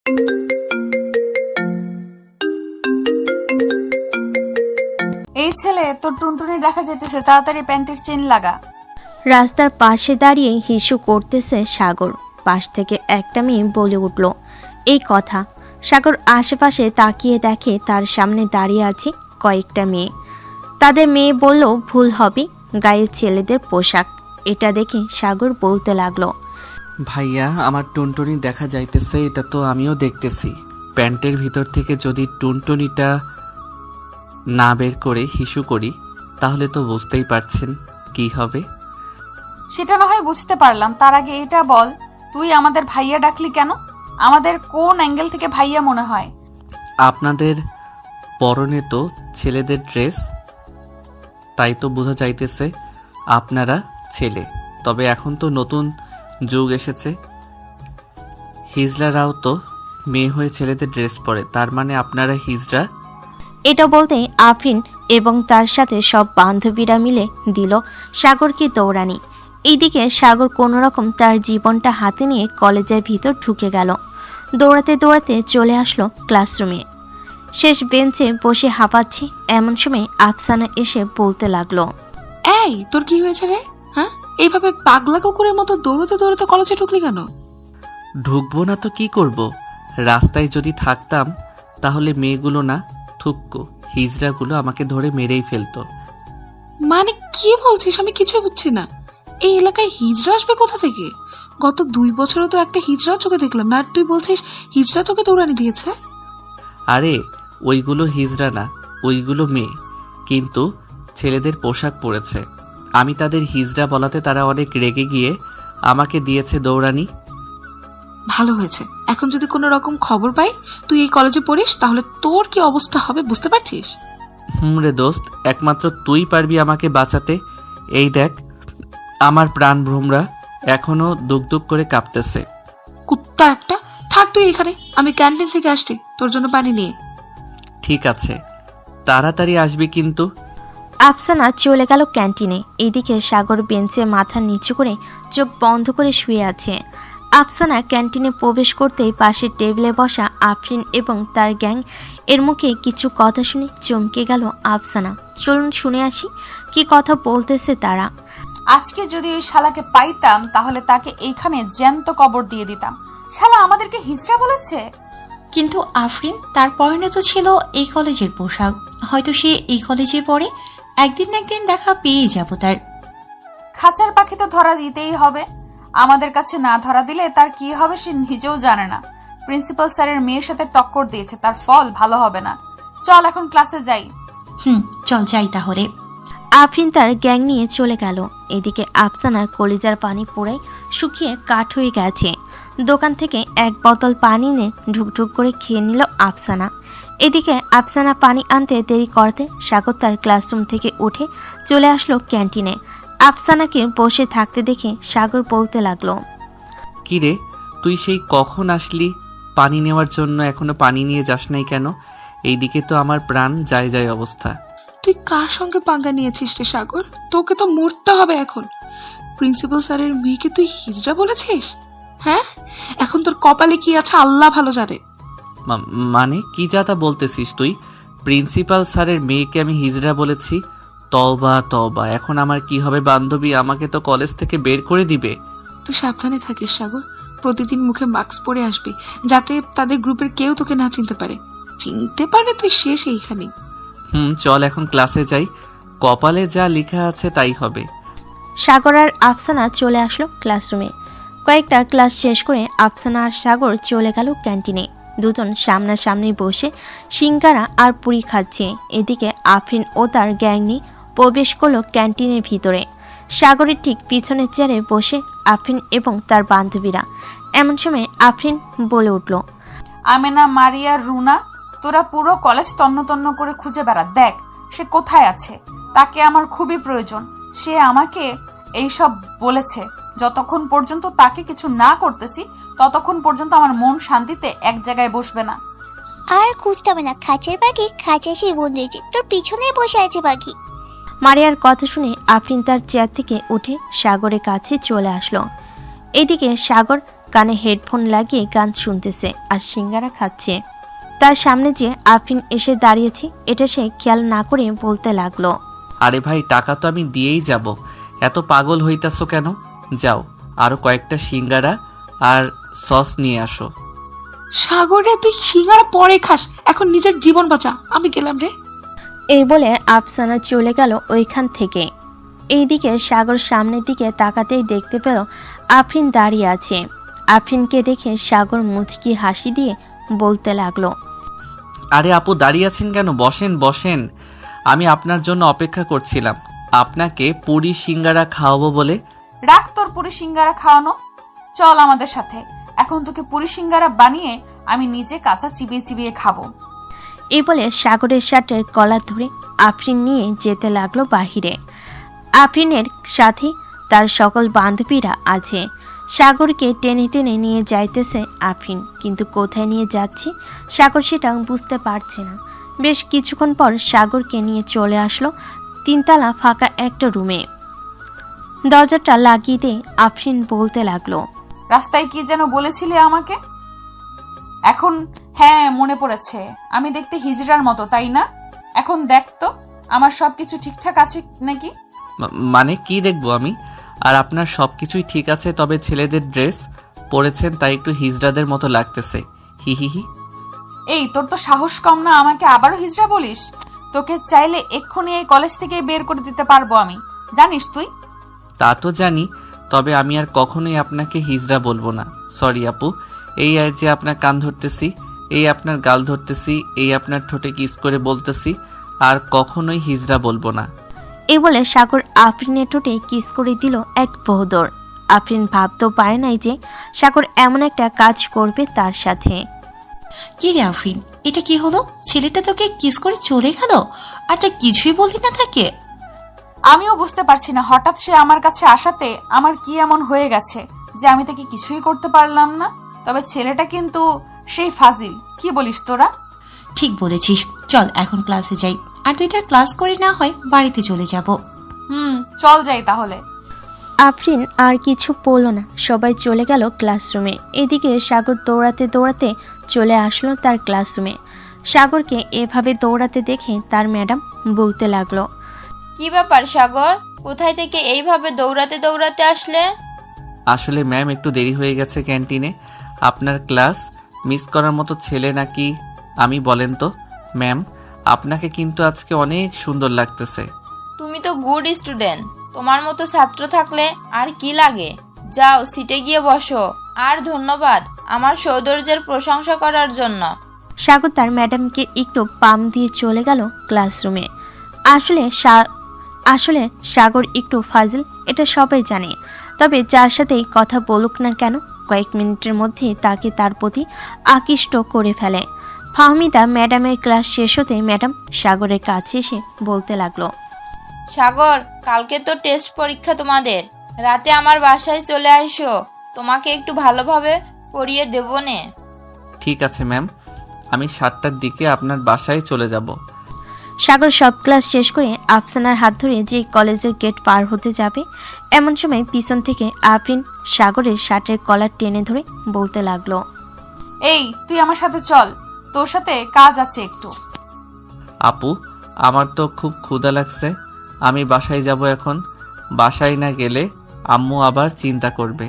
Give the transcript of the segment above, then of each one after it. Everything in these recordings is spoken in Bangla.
এই ছেলে তোর টুনটুনি দেখা যেতেছে, তাড়াতাড়ি প্যান্টের চেন লাগা। রাস্তার পাশে দাঁড়িয়ে হিসু করতেছে সাগর। পাশ থেকে একটা মেয়ে বলে উঠল এই কথা। সাগর আশেপাশে তাকিয়ে দেখে তার সামনে দাঁড়িয়ে আছে কয়েকটা মেয়ে। তাদের মেয়ে বলল ভুল হবে, গায়ে ছেলেদের পোশাক। এটা দেখে সাগর বলতে লাগলো, ভাইয়া আমার টুনটুনি দেখা যাইতেছে, এটা তো আমিও দেখতেছি। প্যান্টের ভিতর থেকে যদি টুনটুনিটা না বের করে হিসু করি তাহলে তো বুঝতেই পারছেন কি হবে। সেটা না হয় বুঝতে পারলাম, তার আগে এটা বল, তুই আমাদের ভাইয়া ডাকলি কেন? আমাদের কোন অ্যাঙ্গেল থেকে ভাইয়া মনে হয়? আপনাদের পরনে তো ছেলেদের ড্রেস, তাই তো বোঝা যাইতেছে আপনারা ছেলে। তবে এখন তো নতুন যুগ এসেছে, হিজড়ারাও তো মেয়ে হয়ে ছেলেদের ড্রেস পরে, তার মানে আপনারা হিজড়া। এটা বলতে আফরিন এবং তার সাথে সব বান্ধবীরা মিলে দিল সাগরকে দৌড়ানি। এইদিকে সাগর কোনোরকম তার জীবনটা হাতে নিয়ে কলেজের ভিতর ঢুকে গেল। দৌড়াতে দৌড়াতে চলে আসলো ক্লাসরুমে। শেষ বেঞ্চে বসে হাঁপাচ্ছে এমন সময় আফসানা এসে বলতে লাগলো, এই তোর কি হয়েছে রে? হ্যাঁ, এইভাবে পাগলা কুকুরের মতো দৌড়তে দৌড়তে কলেজে ঢুকলি কেন? ঢুকবো না তো কি করব? রাস্তায় যদি থাকতাম তাহলে মেয়েগুলো না থুক্কো হিজড়াগুলো আমাকে ধরে মেরেই ফেলতো। মানে কি বলছিস? আমি কিছু বুঝছি না। এই এলাকায় হিজড়া আসবে কোথা থেকে? গত 2 বছরে তো একটা হিজড়া চোখে দেখলাম না, আর তুই বলছিস হিজড়া তোকে দৌড়ানি দিয়েছে? আরে ওইগুলো হিজড়া না, ওইগুলো মেয়ে, কিন্তু ছেলেদের পোশাক পরেছে। আমি তাদের হিজড়া বলাতে তারা অনেক রেগে গিয়ে আমাকে দিয়েছে দৌড়ানি। ভালো হয়েছে। এখন যদি কোনো রকম খবর পাই তুই এই কলেজে পড়িস তাহলে তোর কি অবস্থা হবে বুঝতে পারছিস? রে দোস্ত, একমাত্র তুই পারবি আমাকে বাঁচাতে। এই দেখ আমার প্রাণ ভ্রমরা এখনো দুক দুক করে কাঁপতেছে। কুত্তা একটা, থাক তুই এখানে, আমি ক্যান্টিন থেকে আসছি তোর জন্য পানি নিয়ে। ঠিক আছে, তাড়াতাড়ি আসবি কিন্তু। আফসানা চলে গেল ক্যান্টিনে। এদিকে সাগর বেঞ্চে মাথা নিচু করে চোখ বন্ধ করে শুয়ে আছে। আফসানা ক্যান্টিনে প্রবেশ করতেই পাশের টেবিলে বসা আফরিন এবং তার গ্যাং এর মুখে কিছু কথা শুনে চমকে গেল আফসানা। চলুন শুনে আসি কি কথা বলতেছে তারা। আজকে যদি ওই শালাকে পাইতাম তাহলে তাকে এইখানে জ্যান্ত কবর দিয়ে দিতাম। শালা আমাদেরকে হিজড়া বলেছে। কিন্তু আফরিন, তার পরনে তো ছিল এই কলেজের পোশাক। হয়তো সে এই কলেজে পড়ে, একদিন না একদিন দেখা পেয়ে যাব তার। খাঁচার পাখি তো ধরা দিতেই হবে, আমাদের কাছে না ধরা দিলে তার কি হবে সে নিজেও জানে না। প্রিন্সিপাল স্যারের মেয়ের সাথে টক্কর দিয়েছে, তার ফল ভালো হবে না। চল এখন ক্লাসে যাই। চল যাই তাহলে। আফরিন তার গ্যাং নিয়ে চলে গেল। এদিকে আফসানার কলিজার পানি পুরাই শুকিয়ে কাঠ হয়ে গেছে। দোকান থেকে এক বোতল পানি নিয়ে ঢুকঢুক করে খেয়ে নিল আফসানা। এদিকে আফসানা পানি আনতে দেরি করতে সাগর তার ক্লাসরুম থেকে উঠে চলে আসলো ক্যান্টিনে। আফসানাকে বসে থাকতে দেখে সাগর বলতে লাগলো, কি রে, তুই সেই কখন আসলি পানি নেওয়ার জন্য? এখনো পানি নিয়ে যাস নাই কেন? এইদিকে তো আমার প্রাণ যায় যায় অবস্থা। তুই কার সঙ্গে পাঙ্গা নিয়েছিস রে সাগর? তোকে তো মরতে হবে এখন। প্রিন্সিপাল স্যারের মেয়েকে তুই হিজড়া বলেছিস? হ্যাঁ, এখন তোর কপালে কি আছে আল্লাহ ভালো জানে। মানে কি যা তা বলতেছিস তুই? প্রিন্সিপাল স্যারের মেয়েকে আমি হিজড়া বলেছি? তওবা তওবা, এখন আমার কি হবে? বান্ধবী আমাকে তো কলেজ থেকে বের করে দিবে। তুই সাবধানে থাকিস সাগর, প্রতিদিন মুখে মাস্ক পরে আসবি যাতে তাদের গ্রুপের কেউ তোকে না চিনতে পারে। চিনতে পারলে তুই শেষ এইখানেই। চল এখন ক্লাসে যাই, কপালে যা লেখা আছে তাই হবে। সাগর আর আফসানা চলে আসলো ক্লাসরুমে। কয়েকটা ক্লাস শেষ করে আফসানা আর সাগর চলে গেল ক্যান্টিনে। দুজন সামনাসামনি বসে সিঙ্গারা আর পুরি খাচ্ছে। এদিকে আফরিন ও তার গ্যাং নিয়ে প্রবেশ করলো ক্যান্টিনের ভিতরে। সাগরের ঠিক পিছনের চেয়ারে বসে আফরিন এবং তার বান্ধবীরা। এমন সময় আফরিন বলে উঠল, আমেনা, মারিয়া, রুনা, তোরা পুরো কলেজ তন্ন তন্ন করে খুঁজে বেড়া, দেখ সে কোথায় আছে। তাকে আমার খুবই প্রয়োজন। সে আমাকে এইসব বলেছে। যতক্ষণ পর্যন্ত তাকে কিছু না করতেছি ততক্ষণ পর্যন্ত আমার মন শান্তিতে এক জায়গায় বসবে না। আর খুঁজতে হবে না, খাঁচার পাখি খাঁচায় সেই বন্ধুছে, তোর পিছনে বসে আছে পাখি। মারিয়ার কথা শুনে আফরিন তার চেয়ার থেকে উঠে সাগরের কাছে চলে আসলো। এদিকে সাগর কানে হেডফোন লাগিয়ে গান শুনতেছে আর সিঙ্গারা খাচ্ছে। তার সামনে যে আফরিন এসে দাঁড়িয়েছে এটা সে খেয়াল না করে বলতে লাগলো, আরে ভাই, টাকা তো আমি দিয়েই যাব, এত পাগল হইতাছো কেন? যাও, আরো কয়েকটা সিঙ্গারা আর সস নিয়ে আসো। সাগরে তুই সিঙ্গারা পরে খাস, এখন নিজের জীবন বাঁচা, আমি গেলাম রে। এই বলে আফসানা চলে গেল ওইখান থেকে। এইদিকে সাগর সামনের দিকে তাকাতেই দেখতে পেল আফরিন দাঁড়িয়ে আছে। আফরিনকে দেখে সাগর মুচকি হাসি দিয়ে বলতে লাগলো, আরে আপু, দাঁড়িয়ে আছেন কেন? বসেন বসেন, আমি আপনার জন্য অপেক্ষা করছিলাম, আপনাকে পুরি সিঙ্গারা খাওয়াবো বলে। রাখ তোর পুরি সিঙ্গারা খাওয়ানো, চল আমাদের সাথে। এখন তোকে পুরি সিঙ্গারা বানিয়ে আমি নিজে কাঁচা চিবিয়ে চিবিয়ে খাবো। এই বলে সাগরের শার্টের কলার ধরে আফরিন নিয়ে যেতে লাগলো বাহিরে। আফরিনের সাথে তার সকল বান্ধবীরা আছে। সাগরকে টেনে টেনে নিয়ে যাইতেছে আফরিন, কিন্তু কোথায় নিয়ে যাচ্ছে সাগর সেটা বুঝতে পারছে না। বেশ কিছুক্ষণ পর সাগরকে নিয়ে চলে আসলো 3 তলা ফাঁকা একটা রুমে। দরজাটা লাগিয়ে দিয়ে আফরিন বলতে লাগলো, রাস্তায় কি যেন বলেছিলে আমাকে? এখন হ্যাঁ মনে পড়েছে, আমি দেখতে হিজড়ার মতো, তাই না? এখন দেখ তো আমার সবকিছু ঠিকঠাক আছে নাকি। মানে কি দেখবো আমি? আর আপনার সবকিছুই ঠিক আছে, তবে ছেলেদের ড্রেস পরেছেন তাই একটু হিজড়াদের মতো লাগতেছে, হি হি হি। এই তোর তো সাহস কম না, আমাকে আবারও হিজড়া বলিস? তোকে চাইলে এক্ষুনি এই কলেজ থেকে বের করে দিতে পারবো আমি, জানিস তুই? তা তো জানি, তবে আমি আর কখনোই আপনাকে হিজড়া বলবো না। সরি আপু, এই যে আপনার কান ধরতেছি, এই আপনার গাল ধরতেছি, এই আপনার ঠোঁটে কিস করে বলতেছি, আর কখনোই হিজড়া বলবো না। এই বলে সাগর আফরিনের ঠোঁটে কিস করে দিল এক বহদর। আফরিন ভাবতেও পারে নাই যে সাগর এমন একটা কাজ করবে তার সাথে। কি রে আফরিন, এটা কি হলো? ছেলেটা তোকে কিস করে চলে গেল আর তুই কিছুই বললি না তাকে? আমিও বুঝতে পারছি না, হঠাৎ সে আমার কাছে আসাতে আমার কি এমন হয়ে গেছে যে আমি তাকে কিছুই করতে পারলাম না। তবে ছেলেটা কিন্তু সেই ফাজিল, কি বলিস তোরা? ঠিক বলেছিস, চল এখন ক্লাসে যাই, আর 2টা ক্লাস করে না হয় বাড়িতে চলে যাব। চল যাই তাহলে। আফরিন আর কিছু বলল না, সবাই চলে গেল ক্লাসরুমে। এদিকে সাগর দৌড়াতে দৌড়াতে চলে আসলো তার ক্লাসরুমে। সাগরকে এভাবে দৌড়াতে দেখে তার ম্যাডাম বলতে লাগলো, কি ব্যাপার সাগর, কোথায় থেকে এইভাবে দৌড়াতে দৌড়াতে আসলে? আসলে ম্যাম, একটু দেরি হয়ে গেছে ক্যান্টিনে। আপনার ক্লাস মিস করার মতো ছেলে নাকি আমি বলেন তো? ম্যাম, আপনাকে কিন্তু আজকে অনেক সুন্দর লাগতেছে। তুমি তো গুড স্টুডেন্ট, তোমার মতো ছাত্র থাকলে আর কি লাগে। যাও সিটে গিয়ে বসো, আর ধন্যবাদ আমার সৌন্দর্যের প্রশংসা করার জন্য। সাগর তার ম্যাডামকে একটু পাম দিয়ে চলে গেল ক্লাসরুমে। আসলে সাগর একটু ফাজিল, এটা সবাই জানে। তবে যার সাথেই কথা বলুক না কেন, কয়েক মিনিটের মধ্যে তাকে তার প্রতি আকৃষ্ট করে ফেলে। ফাহমিদা ম্যাডামের ক্লাস শেষ হতে ম্যাডাম সাগরের কাছে এসে বলতে লাগলো, সাগর, কালকে তো টেস্ট পরীক্ষা তোমাদের, রাতে আমার বাসায় চলে আইসো, তোমাকে একটু ভালোভাবে পড়িয়ে দেবো নে। ঠিক আছে ম্যাম, আমি 7টার দিকে আপনার বাসায় চলে যাব। সাগর সব ক্লাস শেষ করে আফসানার হাত ধরে যে কলেজের গেট পার হতে যাবে, এমন সময় পিছন থেকে আফরিন সাগরের শার্টের কলার টেনে ধরে বলতে লাগলো, এই তুই আমার সাথে চল, তোর সাথে কাজ আছে একটু। আপু, আমার তো খুব ক্ষুধা লাগছে, আমি বাসায় যাব এখন। বাসায় না গেলে আম্মু আবার চিন্তা করবে।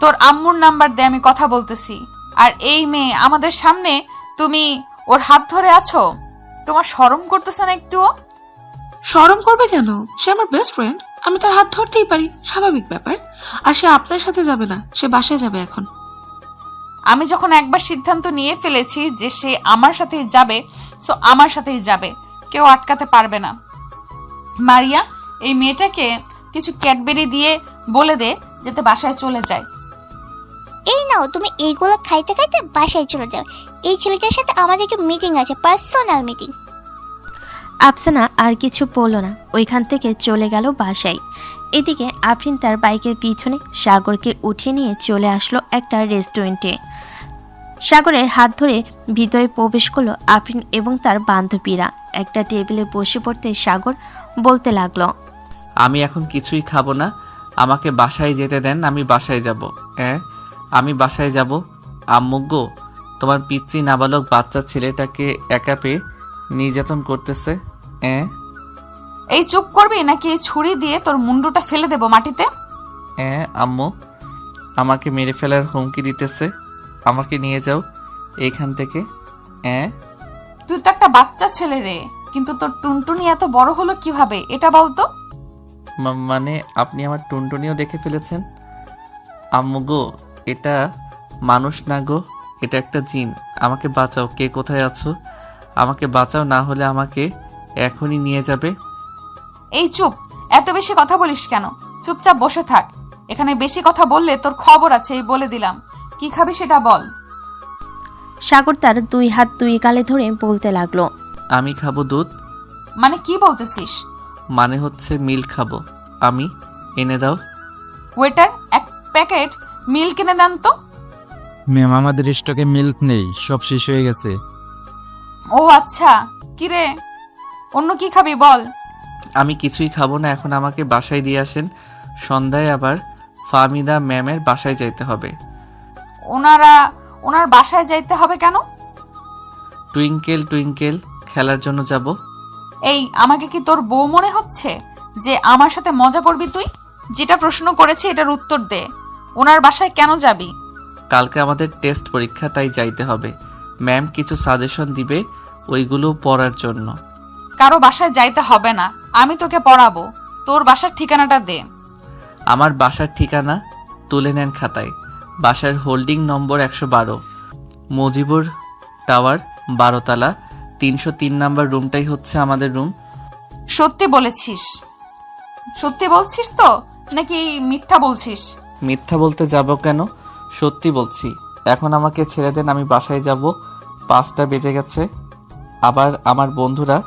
তোর আম্মুর নাম্বার দে, আমি কথা বলতেছি। আর এই মেয়ে আমাদের সামনে তুমি ওর হাত ধরে আছো, তোমার শরম করতেছে না একটুও? শরম করবে কেন? সে আমার বেস্ট ফ্রেন্ড, আমি তার হাত ধরতেই পারি, স্বাভাবিক ব্যাপার। আর সে আপনার সাথে যাবে না, সে বাসায় যাবে এখন। আমি যখন একবার সিদ্ধান্ত নিয়ে ফেলেছি যে সে আমার সাথেই যাবে, সো আমার সাথেই যাবে, কেউ আটকাতে পারবে না। মারিয়া, এই মেয়েটাকে কিছু ক্যাডবেরি দিয়ে বলে দে যাতে বাসায় চলে যায়। এই নাও, তুমি এইগুলো খাইতে খাইতে বাসায় চলে যাও। এই ছেলেটার সাথে আমাদের একটু মিটিং আছে, পার্সোনাল মিটিং। আফসানা আর কিছু বলল না, ওইখান থেকে চলে গেল বাসায়। এদিকে আফরিন তার বাইকের পিছনে সাগরকে উঠিয়ে নিয়ে চলে আসলো একটা রেস্টুরেন্টে। সাগরের হাত ধরে ভিতরে প্রবেশ করলো আফরিন এবং তার বান্ধবীরা। একটা টেবিলে বসে পড়তে সাগর বলতে লাগলো, আমি এখন কিছুই খাবো না, আমাকে বাসায় যেতে দেন, আমি বাসায় যাব। আমি বাসায় যাব। আম্মু গো, তোমার পিচ্চি নাবালক বাচ্চা ছেলেটাকে একা পেয়ে নির্যাতন করতেছে। এই চুপ করবি নাকি এই ছুরি দিয়ে তোর মুন্ডুটা ফেলে দেবো মাটিতে? আম্মু আমাকে মেরে ফেলার হুমকি দিতেছে। আমাকে নিয়ে যাও এইখান থেকে। তুই তো একটা বাচ্চা ছেলে রে, কিন্তু তোর টুনটুনি এত বড় হলো কিভাবে এটা বলতো? মানে আপনি আমার টুনটুনিও দেখে ফেলেছেন? আম্মু গো, এটা মানুষ না গো, এটা একটা জিন। আমাকে বাঁচাও, কে কোথায় আছো? আমাকে বাঁচাও, না হলে আমাকে এখনই নিয়ে যাবে। এই চুপ, এত বেশি কথা বলিস কেন? চুপচাপ বসে থাক। এখানে বেশি কথা বললে তোর খবর আছে, এই বলে দিলাম। কি খাবি সেটা বল। সাগর তার 2 হাত 2 গালে ধরে বলতে লাগলো। আমি খাবো দুধ। মানে কি বলতেছিস? মানে হচ্ছে মিল্ক খাবো আমি। এনে দাও। ওয়েটার, এক প্যাকেট মিল্ক কিনে দেন তো। ম্যাম, আমাদের স্টকে মিল্ক নেই, সব শেষ হয়ে গেছে। ও আচ্ছা, কি রে, অন্য কি খাবি বল। আমি কিছুই খাবো না, এখন আমাকে বাসায় দিয়ে আসেন। সন্ধ্যায় আবার ফাহমিদা ম্যামের বাসায় যাইতে হবে। ওনার বাসায় যাইতে হবে কেন? টুইঙ্কেল টুইঙ্কেল খেলার জন্য যাব। এই, আমাকে কি তোর বউ মনে হচ্ছে যে আমার সাথে মজা করবি তুই? যেটা প্রশ্ন করেছি এটার উত্তর দে। ওনার বাসায় কেন যাবি? কালকে আমাদের টেস্ট পরীক্ষা, তাই যাইতে হবে। ম্যাম কিছু সাজেশন দিবে, ওইগুলো পড়ার জন্য। কারো বাসায় যাইতে হবে না, আমি তোকে পড়াবো। তোর বাসার ঠিকানাটা দে। আমার বাসার ঠিকানা তুলে নেন খাতায়। বাসার হোল্ডিং নম্বর 112, মজিবুর টাওয়ার 12 তলা, 303 নাম্বার রুমটাই হচ্ছে আমাদের রুম। সত্যি বলেছিস? সত্যি বলছিস তো নাকি মিথ্যা বলছিস? মিথ্যা বলতে যাব কেন, সত্যি বলছি। এখন আমাকে ছেড়ে দেন, আমি বাসায় যাব। 5টা বেজে গেছে। আবার আমার বন্ধুরা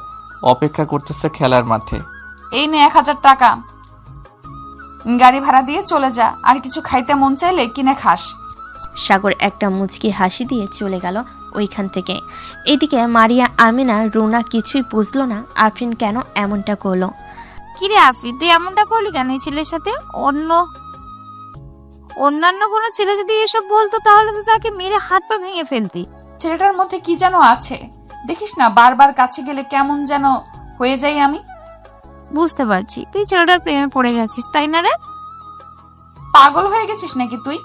অপেক্ষা করতেছে খেলার মাঠে। এই নে 1000 টাকা, গাড়ি ভাড়া দিয়ে চলে যা। আর কিছু খাইতে মন চাইলে কিনে খাস। সাগর একটা মুচকি হাসি দিয়ে চলে গেল ওইখান থেকে। এদিকে মারিয়া, আমিনা, রুনা কিছুই বুঝলো না আফরিন কেন এমনটা করলো। কিরে আফরিন, তুই এমনটা করলি কেন এই ছেলের সাথে? অন্যান্য কোনো ছেলে যদি এসব বলতো তাহলে তো তাকে মেরে হাত পা ভেঙে ফেলতি। ছেলেটার মধ্যে কি যেন আছে, দেখিস না বারবার কাছে গেলে কেমন যেন হয়ে যাই আমি। বুঝতে পারছি তুই ছেলেটার প্রেমে পড়ে গেছিস, তাই না রে? পাগল হয়ে গেছিস নাকি তুই?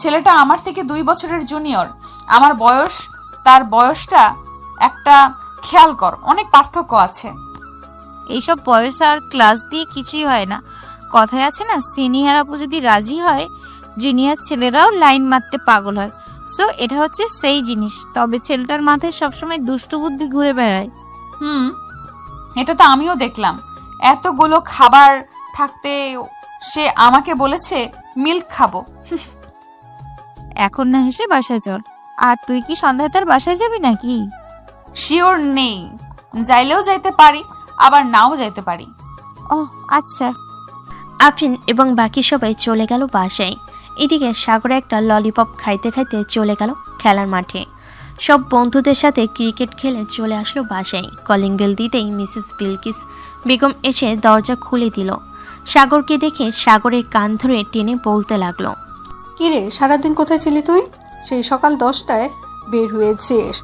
ছেলেটা আমার থেকে 2 বছরের জুনিয়র। আমার বয়স, তার বয়সটা একটা খেয়াল কর, অনেক পার্থক্য আছে। এইসব বয়স আর ক্লাস দিয়ে কিছুই হয় না। কথায় আছে না, সিনিয়র আপু যদি রাজি হয় জুনিয়র ছেলেরাও লাইন মারতে পাগল হয়। সো এটা হচ্ছে সেই জিনিস। তবে ছেলেটার মাথায় সবসময় দুষ্টু বুদ্ধি ঘুরে বেড়ায়। এটা তো আমিও দেখলাম। এতগুলো খাবার থাকতে সে আমাকে বলেছে মিল্ক খাবো। এখন না হেসে বাসায় চল। আর তুই কি সন্ধ্যায় তার বাসায় যাবি নাকি? শিওর নেই, যাইলেও যাইতে পারি আবার নাও যাইতে পারি। ও আচ্ছা। আফরিন এবং বাকি সবাই চলে গেল বাসায়। এদিকে সাগর একটা ললিপপ খাইতে খাইতে চলে গেল খেলার মাঠে। সব বন্ধুদের সাথে ক্রিকেট খেলে চলে আসলো বাসায়। কলিং বেল দিতেই মিসেস বিলকিস বেগম এসে দরজা খুলে দিল। সাগরকে দেখে সাগরের কান ধরে টেনে বলতে লাগলো। কিরে, সারাদিন কোথায় ছিলি তুই? সেই সকাল 10টায় বের হয়েছিস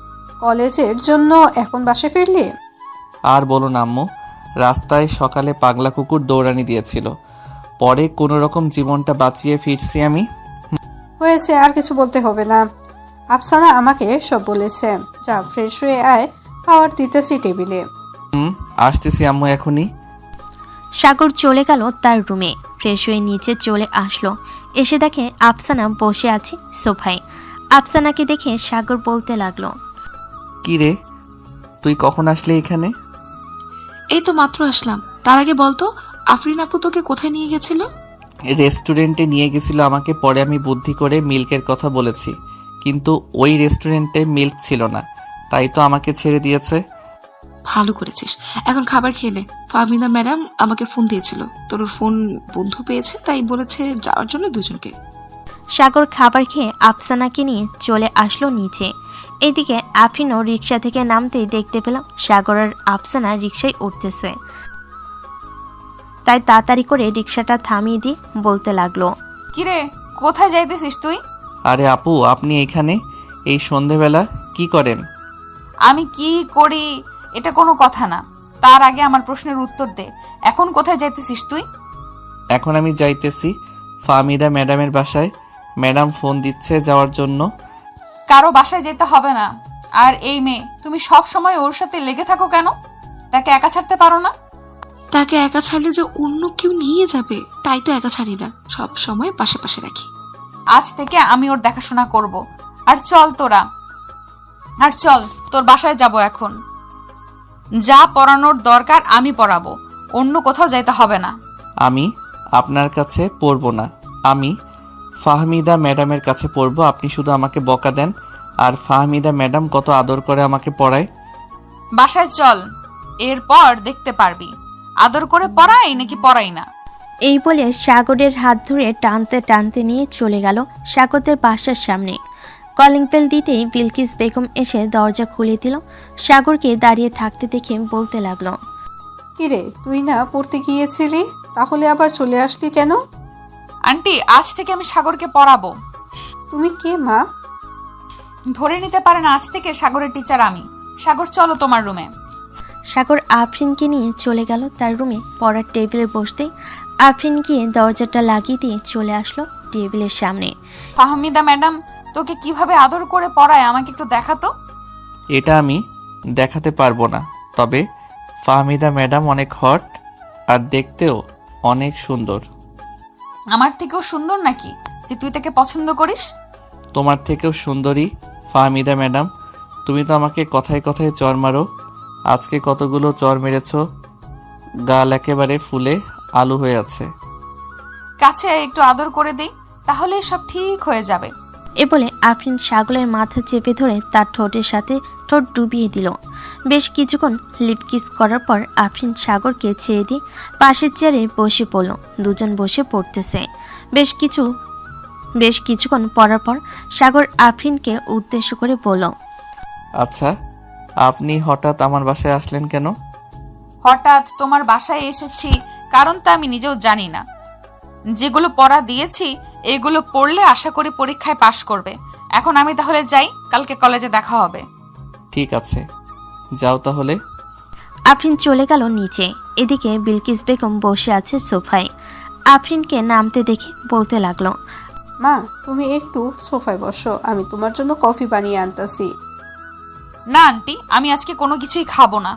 কলেজের জন্য, এখন বাসায় ফিরলি? আর বলো না আম্মু, রাস্তায় সকালে পাগলা কুকুর দৌড়ানি দিয়েছিল, পরে কোনো রকম জীবনটা বাঁচিয়ে ফিরছি আমি। হয়েছে, আর কিছু বলতে হবে না। আফসানা আমাকে সব বলেছে। যা, ফ্রেশ হয়ে আয়, খাবার দিতেছি টেবিলে। আসতেছি আম্মু এখনই। সাগর চলে গেল তার রুমে। ফ্রেশ হয়ে নিচে চলে আসলো। এসে দেখে আফসানা বসে আছে সোফায়। আফসানাকে দেখে সাগর বলতে লাগলো। কি রে, তুই কখন আসলে এখানে? এই তো মাত্র আসলাম। তার আগে বলতো, আফরিন আপু তোকে কোথায় নিয়ে গেছিল? রেস্টুরেন্টে নিয়ে গেছিল আমাকে, পরে আমি বুদ্ধি করে মিল্কের কথা বলেছি, কিন্তু ওই রেস্টুরেন্টে মিল্ক ছিল না, তাই তো আমাকে ছেড়ে দিয়েছে। ভালো করেছিস। এখন খাবার খেলে। ফাহমিদা ম্যাডাম আমাকে ফোন দিয়েছিল, তোর ফোন বন্ধ পেয়েছে, তাই বলেছে যাওয়ার জন্য দুজনকে। সাগর খাবার খেয়ে আফসানাকে নিয়ে চলে আসলো নিচে। এদিকে আফরিনও রিক্সা থেকে নামতেই দেখতে পেলাম সাগর আর আফসানা রিক্সায় উঠতেছে। তাই তাড়াতাড়ি করে রিক্সাটা থামিয়ে দিয়ে বলতে লাগলো। কিরে, কোথায় যাইতেছিস তুই? আরে আপু, আপনি এখানে এই সন্ধেবেলা কি করেন? আমি কি করি এটা কোনো কথা না, তার আগে আমার প্রশ্নের উত্তর দে। এখন কোথায় যাইতেছিস তুই? এখন আমি যাইতেছি ফাহমিদা ম্যাডামের বাসায়। ম্যাডাম ফোন দিচ্ছে যাওয়ার জন্য। কারো বাসায় যেতে হবে না। আর এই মেয়ে, তুমি সব সময় ওর সাথে লেগে থাকো কেন? তাকে একা ছাড়তে পারো না? তাকে একা ছাড়লে যে অন্য কেউ নিয়ে যাবে, তাই তো একা ছাড়ি না, সব সময় পাশে পাশে রাখি। আজ থেকে আমি ওর দেখাশোনা করব। আর চল তোর বাসায় যাব এখন। যা পড়ানোর দরকার আমি পড়াবো, অন্য কোথাও যাইতে হবে না। আমি আপনার কাছে পড়ব না, আমি ফাহমিদা ম্যাডামের কাছে পড়ব। আপনি শুধু আমাকে বকা দেন, আর ফাহমিদা ম্যাডাম কত আদর করে আমাকে পড়ায়। বাসায় চল, এরপর দেখতে পারবি আদর করে পড়াই নাকি পড়াই না। এই বলে সাগরের হাত ধরে টানতে টানতে নিয়ে চলে গেল সাগরদের বাসার সামনে। কলিং বেল দিতেই বিলকিস বেগম এসে দরজা খুলে দিল। সাগরকে দাঁড়িয়ে থাকতে দেখে বলতে লাগলো, কিরে, তুই না পড়তে গিয়েছিলি, তাহলে আবার চলে আসলি কেন? আন্টি, আজ থেকে আমি সাগরকে পড়াবো। তুমি কে মা? ধরে নিতে পারেন আজ থেকে সাগরের টিচার আমি। সাগর, চলো তোমার রুমে। সাগর আফরিনকে নিয়ে চলে গেল তার রুমে। পড়ার টেবিলে বসতেই আফরিন গিয়ে দরজাটা লাগিয়ে দিয়ে চলে আসলো টেবিলের সামনে। ফাহমিদা ম্যাডাম তোকে কিভাবে আদর করে পড়ায় আমাকে একটু দেখাতো। এটা আমি দেখাতে পারবো না, তবে ফাহমিদা ম্যাডাম অনেক হট আর দেখতেও অনেক সুন্দর। আমার থেকেও সুন্দর নাকি যে তুই তাকে পছন্দ করিস? তোমার থেকেও সুন্দরী ফাহমিদা ম্যাডাম। তুমি তো আমাকে কথায় কথায় চর মারো। আজকে কতগুলো চর মেরেছ, গাল একেবারে ফুলে আলু হয়ে আছে। কাছে একটু আদর করে দেই, তাহলে সব ঠিক হয়ে যাবে। এ বলে আফরিন সাগরের মাথা চেপে ধরে তার ঠোঁটের সাথে ঠোঁট ডুবিয়ে দিল। বেশ কিছুক্ষণ লিপ কিস করার পর আফরিন সাগরকে ছেড়ে দিয়ে পাশের চেয়ারে বসে পড়ল। দুজন বসে পড়তেছে। বেশ কিছুক্ষণ পড়ার পর সাগর আফরিনকে উদ্দেশ্য করে বলল, আচ্ছা, আপনি হঠাৎ আমার বাসায় আসলেন কেন? হঠাৎ তোমার বাসায় এসেছি কারণটা আমি নিজেও জানি না। যেগুলো পড়া দিয়েছি এগুলো পড়লে আশা করি পরীক্ষায় পাশ করবে। এখন আমি তাহলে যাই, কালকে কলেজে দেখা হবে। ঠিক আছে, যাও তাহলে। আফরিন চলে গেল নিচে। এদিকে বিলকিস বেগম বসে আছে সোফায়। আফরিনকে নামতে দেখে বলতে লাগলো, মা, তুমি একটু সোফায় বসো, আমি তোমার জন্য কফি বানিয়ে আনতাছি। না আন্টি, আমি আজকে কোনো কিছুই খাবো না।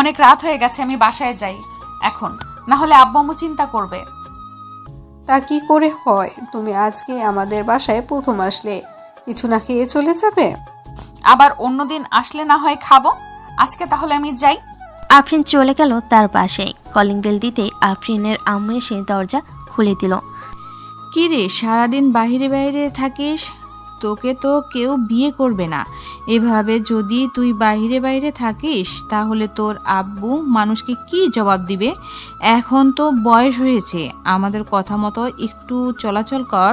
অনেক রাত হয়ে গেছে, আমি বাসায় যাই এখন, না হলে আব্বু আম্মু চিন্তা করবে। তা কি করে হয়? তুমি আজকে আমাদের বাসায় প্রথম আসলে, কিছু না খেয়ে চলে যাবে? আবার অন্যদিন আসলে না হয় খাবো। আজকে তাহলে আমি যাই। আফরিন চলে গেল তার বাসায়। কলিং বেল দিতে আফরিনের আম্মু এসে দরজা খুলে দিল। কি রে, সারাদিন বাইরে বাইরে থাকিস? তোকে তো কেউ বিয়ে করবে না। এভাবে যদি তুই বাইরে বাইরে থাকিস তাহলে তোর আব্বু মানুষকে কি জবাব দিবে? এখন তো বয়স হয়েছে, আমাদের কথা মতো একটু চলাচল কর।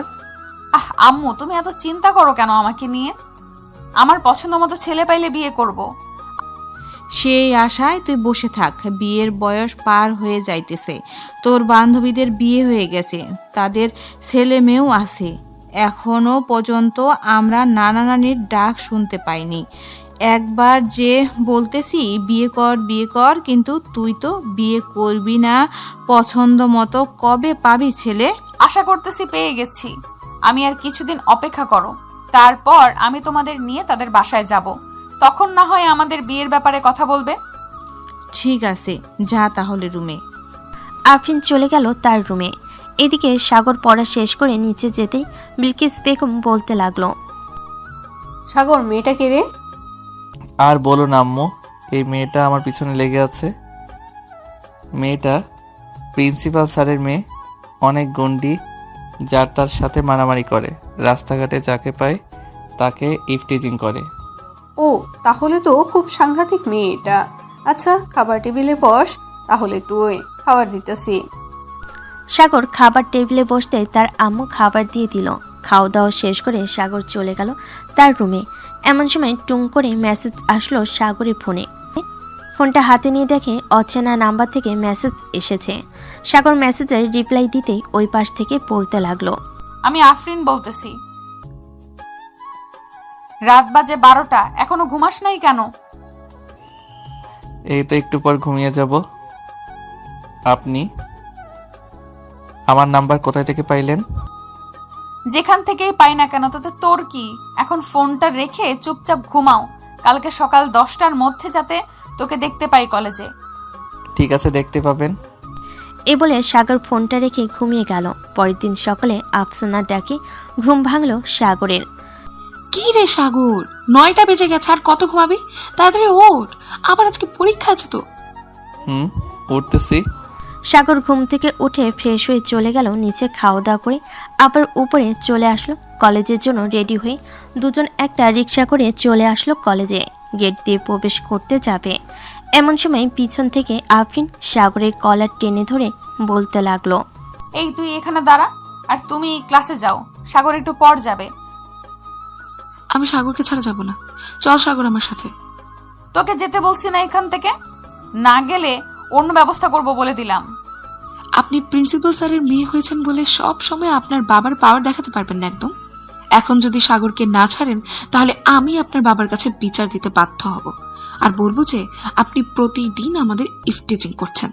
আম্মু, তুমি এত চিন্তা করো কেন আমাকে নিয়ে? আমার পছন্দ মতো ছেলে পাইলে বিয়ে করব। সেই আশায় তুই বসে থাক। বিয়ের বয়স পার হয়ে যাইতেছে, তোর বান্ধবীদের বিয়ে হয়ে গেছে, তাদের ছেলে মেয়েও আছে। এখনো পর্যন্ত আমরা নানা নানির ডাক শুনতে পাইনি। একবার যে বলতেছি বিয়ে কর বিয়ে কর, কিন্তু তুই তো বিয়ে করবি না। পছন্দ মতো কবে পাবি ছেলে? আশা করতেছি পেয়ে গেছি। আমি আর কিছুদিন অপেক্ষা করো, তারপর আমি তোমাদের নিয়ে তাদের বাসায় যাব। তখন না হয় আমাদের বিয়ের ব্যাপারে কথা বলবে। ঠিক আছে, যা তাহলে রুমে। আফরিন চলে গেল তার রুমে। এদিকে সাগর পড়া শেষ করে নিচে যেতেই বিলকিস বেগম বলতে লাগলো, সাগর, মেয়েটা কে রে? আর বলো না আম্মু, এই মেয়েটা আমার পিছনে লেগে আছে। মেয়েটা প্রিন্সিপাল স্যারের মেয়ে, অনেক গন্ডি, যার তার সাথে মারামারি করে, রাস্তাঘাটে যাকে পায় তাকে ইফটিজিং করে। ও, তাহলে তো খুব সাংঘাতিক মেয়ে এটা। আচ্ছা, খাবার টেবিলে বস, তাহলে তুই খাবার দিতেছি। সাগর খাবার টেবিলে বসতে তার আম্মু খাবার দিয়ে দিল। খাওয়া দাওয়া শেষ করে সাগর চলে গেল তার রুমে। এমন সময় টুং করে মেসেজ আসলো সাগরের ফোনে। ফোনটা হাতে নিয়ে দেখে অচেনা নাম্বার থেকে মেসেজ এসেছে। সাগর মেসেজের রিপ্লাই দিতেই ওই পাশ থেকে বলতে লাগলো, আমি আফরিন বলতেছি। রাত বাজে 12টা, এখনো ঘুমাস নাই কেন? এই তো একটু পর ঘুমিয়ে যাব। আপনি আমার নাম্বার কোথায় থেকে পাইলেন? যেখান থেকেই পাই না কেন, তাতে তোর কি? এখন ফোনটা রেখে চুপচাপ ঘুমাও। কালকে সকাল 10টার মধ্যে যাতে তোকে দেখতে পাই কলেজে। ঠিক আছে, দেখতে পাবেন। এ বলে সাগর ফোনটা রেখে ঘুমিয়ে গেল। পরের দিন সকালে আফসানার ডাকে ঘুম ভাঙল সাগরের। কি রে সাগর, 9টা বেজে গেছে, আর কত ঘুমাবি? তাড়াতাড়ি ওঠ, আবার আজকে পরীক্ষা আছে তো। উঠতেছি। সাগর ঘুম থেকে উঠে ফ্রেশ হয়ে চলে গেল নিচে, খাওয়া দাওয়া করে আবার উপরে চলে আসলো। কলেজের জন্য রেডি হয়ে দুজন একটা রিক্সা করে চলে আসলো কলেজে। গেট দিয়ে প্রবেশ করতে যাবে এমন সময় পিছন থেকে আফরিন সাগরের কলার টেনে ধরে বলতে লাগলো, এই তুই এখানে দাঁড়া, আর তুমি ক্লাসে যাও। সাগর একটু পর যাবে। আমি সাগরকে ছাড়া যাব না, চল সাগর আমার সাথে। তোকে যেতে বলছি না এখান থেকে? না গেলে অন্য ব্যবস্থা করব বলে দিলাম। আপনি প্রিন্সিপাল স্যারের মেয়ে হয়েছেন বলে সব সময় আপনার বাবার পাওয়ার দেখাতে পারবেন না একদম। এখন যদি সাগরকে না ছাড়েন তাহলে আমি আপনার বাবার কাছে বিচার দিতে বাধ্য হব, আর বলবো যে আপনি প্রতিদিন আমাদের ইফটিজিং করছেন।